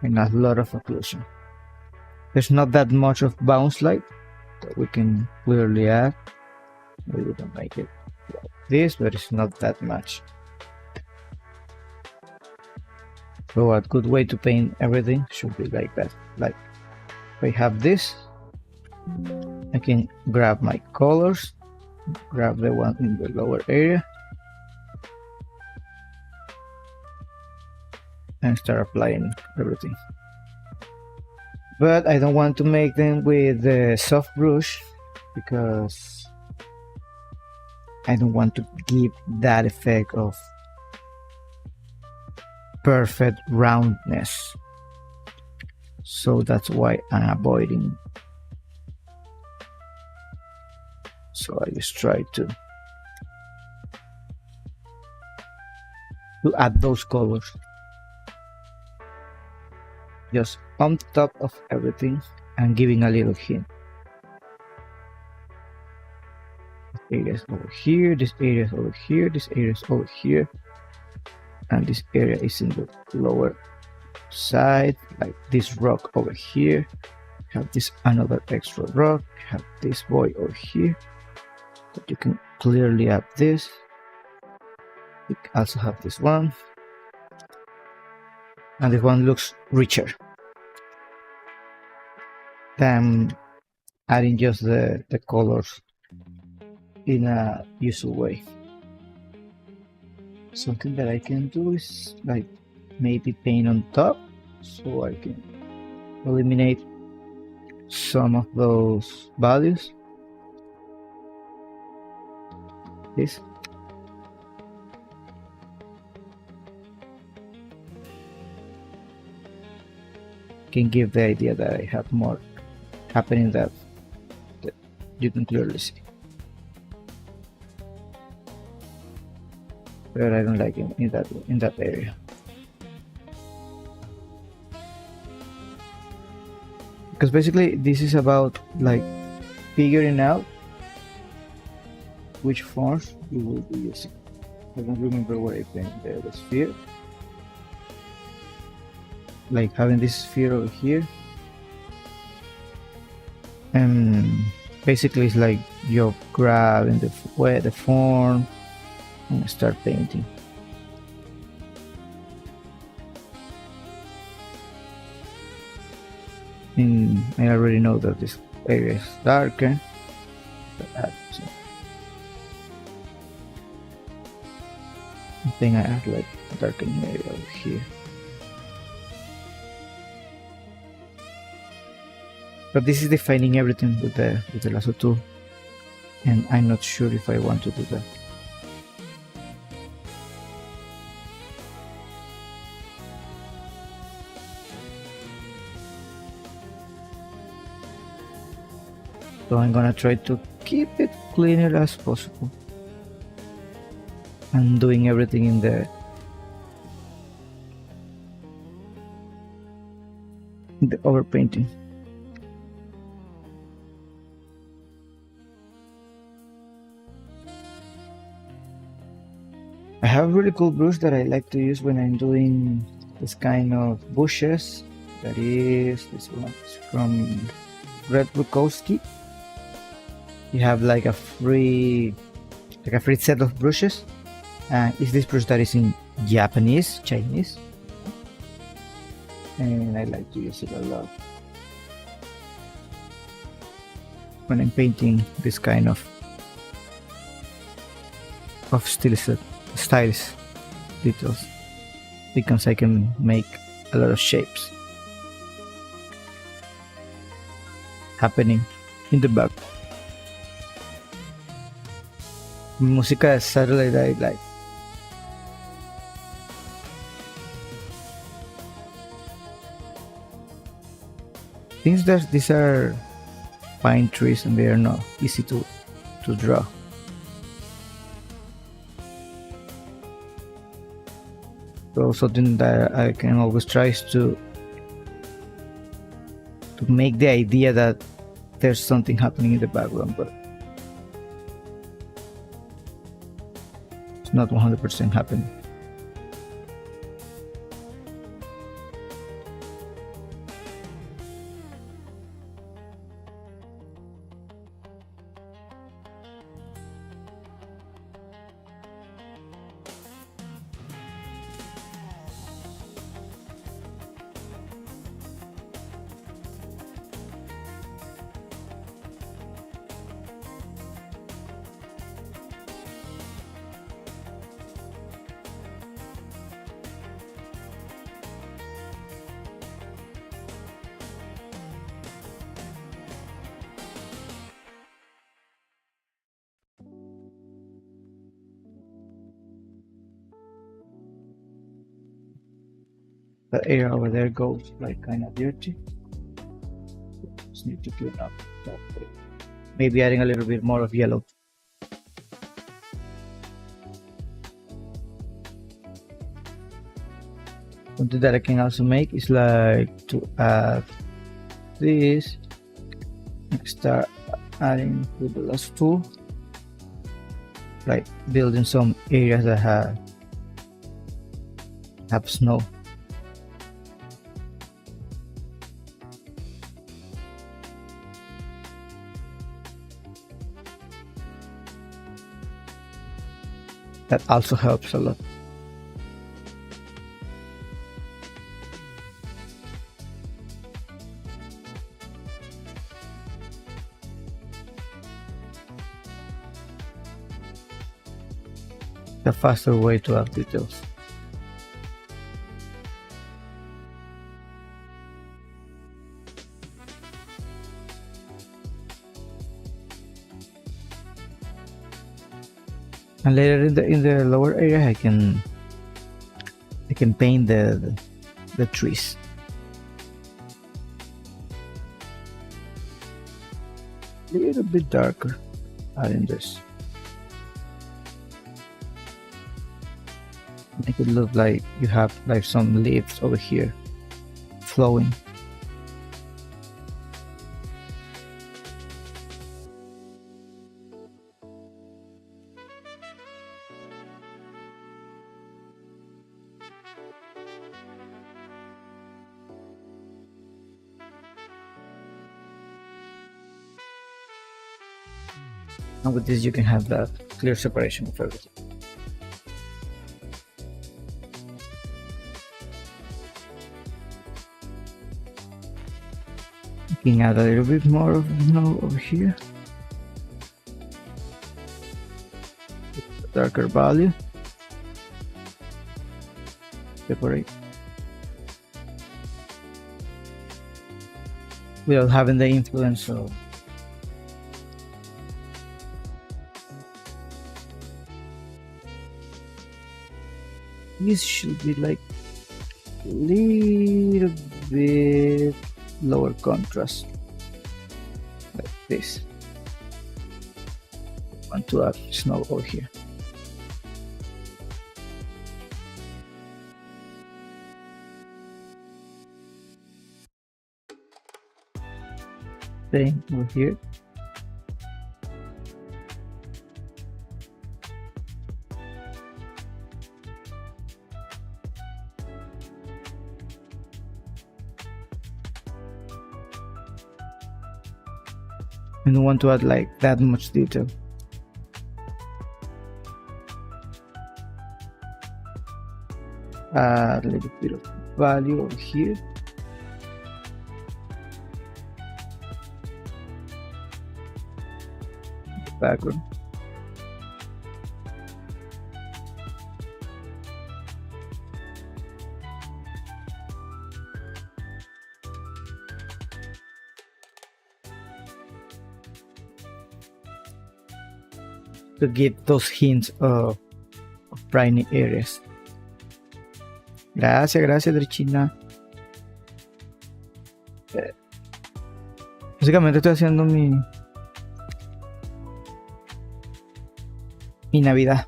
and a lot of occlusion. There's not that much of bounce light that we can clearly add. Maybe we don't make it like this, but it's not that much. So a good way to paint everything should be like that. Like if I have this, I can grab my colors, grab the one in the lower area, and start applying everything. But I don't want to make them with the soft brush because I don't want to give that effect of perfect roundness. So that's why I'm avoiding. So I just try to add those colors just on top of everything and giving a little hint. This area is over here, this area is over here, this area is over here, and this area is in the lower side, like this rock over here. Have this another extra rock, have this boy over here, but you can clearly have this. You also have this one, and this one looks richer than adding just the colors in a useful way. Something that I can do is like maybe paint on top, so I can eliminate some of those values. This. Can give the idea that I have more happening that you can clearly see. But I don't like it in that area. Because basically this is about like figuring out which forms you will be using. I don't remember what I painted the sphere. Like having this sphere over here, and basically it's like you're grabbing the form and start painting. And I already know that this area is darker, but I think I add like a darkening area over here. But this is defining everything with the lasso tool, and I'm not sure if I want to do that. So I'm gonna try to keep it cleaner as possible. I'm doing everything in the overpainting. I have a really cool brush that I like to use when I'm doing this kind of bushes. That is this one from Red Bukowski. You have like a free set of brushes. It's this brush that is in Japanese, Chinese, and I like to use it a lot when I'm painting this kind of styles details, because I can make a lot of shapes happening in the back. Música de Saturday Night Live. Since these are pine trees and they are not easy to draw. So something that I can always try is to make the idea that there's something happening in the background, but it's not 100% happening. The area over there goes like kind of dirty. Just need to clean up that way. Maybe adding a little bit more of yellow. Something that I can also make is like to add this, start adding with the last tool, like building some areas that have snow. That also helps a lot. The faster way to add details. And later in the lower area, I can paint the trees. A little bit darker, adding this. Make it look like you have like some leaves over here flowing. And with this you can have that clear separation of everything. You can add a little bit more of snow over here. Darker value. Separate. without having the influence of this should be like a little bit lower contrast, like this. I want to add snow over here. Same over here. I don't want to add like that much detail. Add a little bit of value over here. The background. To give those hints of briny areas. Gracias, Drichina. Básicamente estoy haciendo mi Navidad.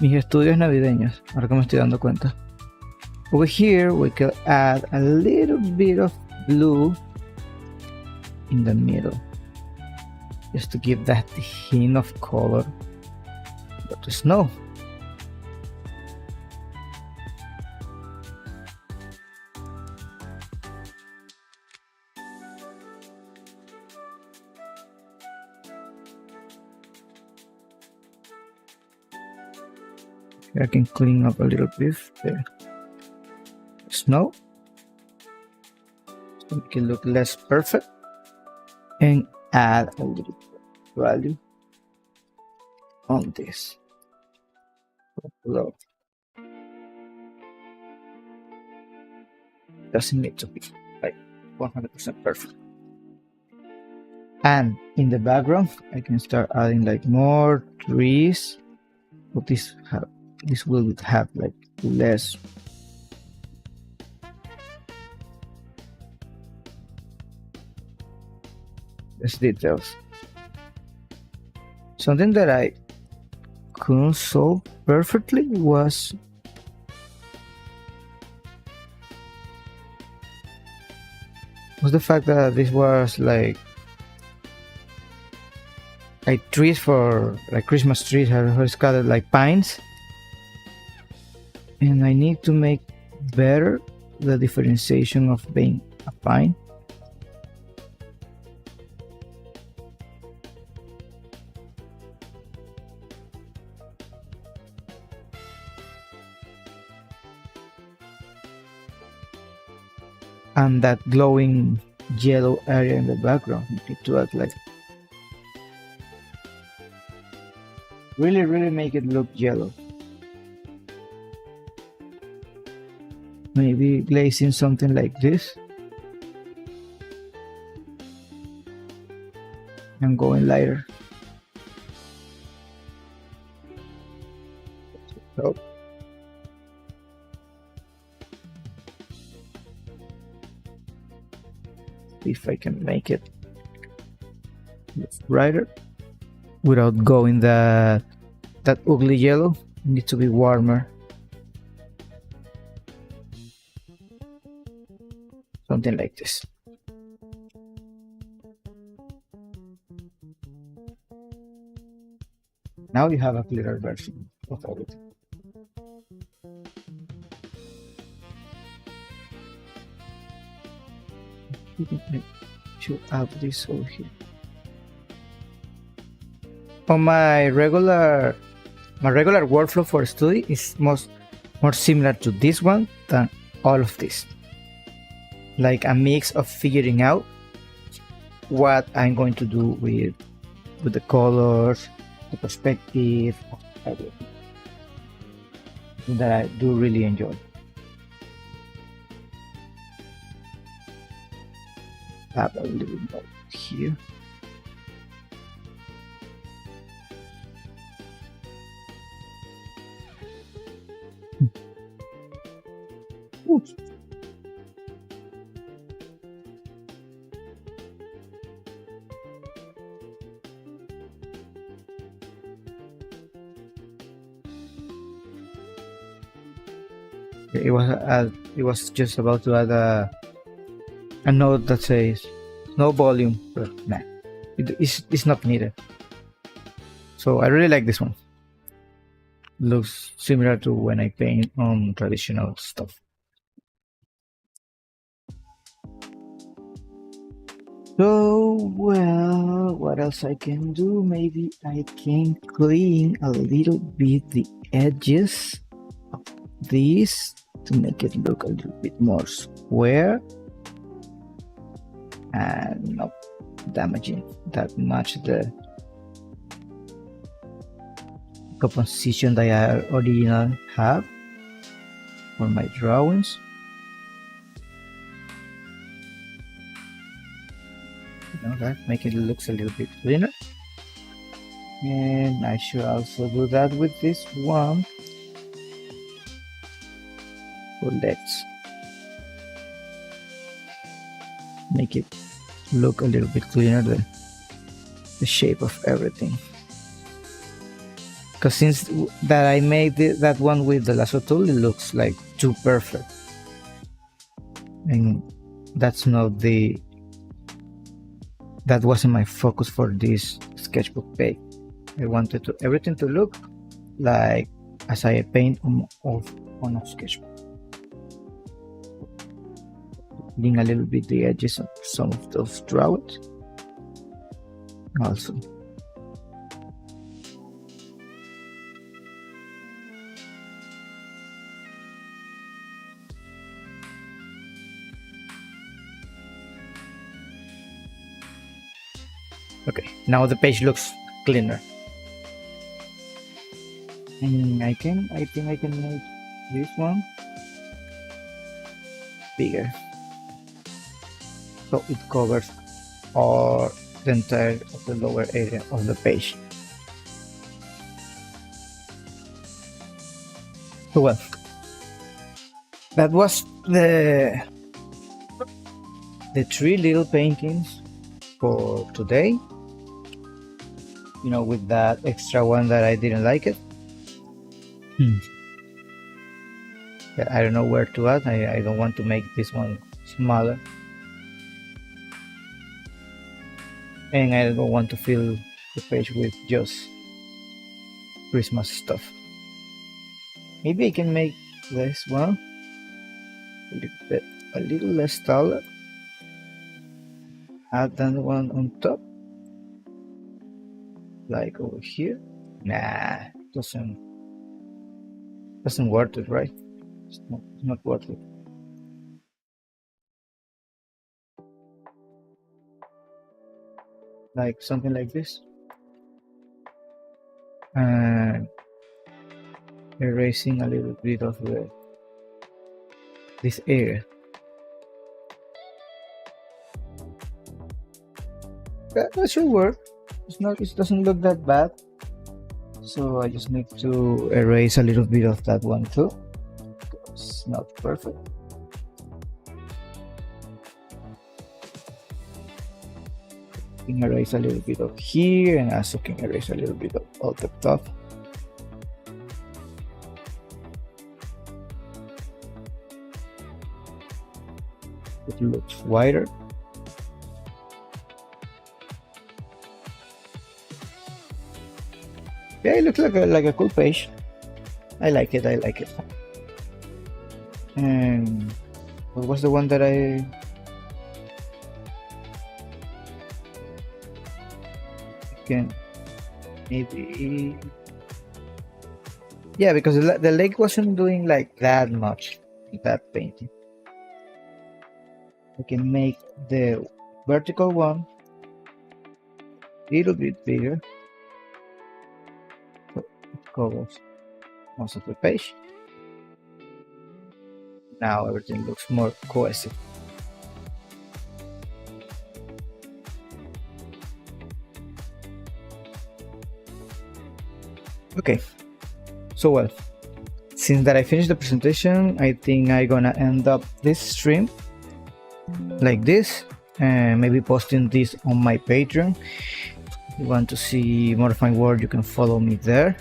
Mis estudios navideños, ahora que me estoy dando cuenta. Over here we can add a little bit of blue in the middle, just to give that hint of color, but the snow. I can clean up a little bit the snow to make it look less perfect, and add a little value on this below. Doesn't need to be like 100% perfect. And in the background I can start adding like more trees, but this will have like less details. Something that I couldn't solve perfectly was the fact that this was like trees for like Christmas trees, how it's called, like pines, and I need to make better the differentiation of being a pine. And that glowing yellow area in the background, you need to add like really make it look yellow. Maybe glazing something like this. I'm going lighter. So if I can make it brighter without going that ugly yellow. It needs to be warmer. Something like this. Now you have a clearer version of everything. Should add this over here. On my regular workflow for study is more similar to this one than all of this. Like a mix of figuring out what I'm going to do with the colors, the perspective, everything that I do really enjoy. add a little more here. Oops. It was just about to add a note that says no volume, but nah, it's not needed. So I really like this one. Looks similar to when I paint on traditional stuff. So, well, what else I can do? Maybe I can clean a little bit the edges of this to make it look a little bit more square and not damaging that much the composition that I originally have for my drawings. That make it looks a little bit cleaner, and I should also do that with this one. So let's make it look a little bit cleaner, the shape of everything, because since that I made that one with the lasso tool, it looks like too perfect, and that's not that wasn't my focus for this sketchbook page. I wanted everything to look like as I paint on a sketchbook. Clean a little bit the edges of some of those drawings. Also, okay, now the page looks cleaner. And I think I can make this one bigger, so it covers all the entire of the lower area of the page. So well, that was the 3 little paintings for today. You know, with that extra one that I didn't like it. I don't know where to add. I don't want to make this one smaller, and I don't want to fill the page with just Christmas stuff. Maybe I can make this one a little less taller. Add that one on top, like over here. Nah, doesn't worth it, right? It's not worth it. Like something like this, and erasing a little bit of this area. That should work. It doesn't look that bad. So I just need to erase a little bit of that one too. It's not perfect. I can erase a little bit of here, and also can erase a little bit of all the top. It looks wider. Yeah, it looks like a cool page. I like it. And what was the one that I can maybe? Yeah, because the leg wasn't doing like that much in that painting. I can make the vertical one a little bit bigger, so it covers most of the page. Now everything looks more cohesive. Okay, so well, since that I finished the presentation, I think I'm gonna end up this stream like this, and maybe posting this on my Patreon. If you want to see more of my work, you can follow me there,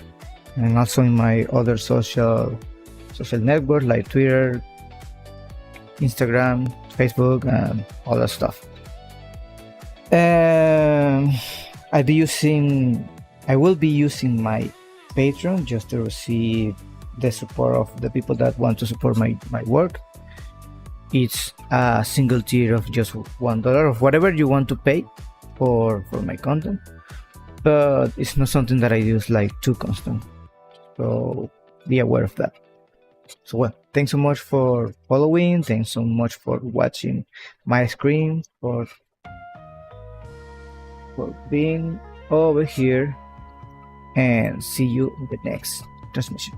and also in my other social networks like Twitter, Instagram, Facebook, and all that stuff. I will be using my Patreon just to receive the support of the people that want to support my work. It's a single tier of just $1 of whatever you want to pay for my content, but it's not something that I use like too constant, so be aware of that. So well, thanks so much for following, thanks so much for watching my screen, for being over here, and see you in the next transmission.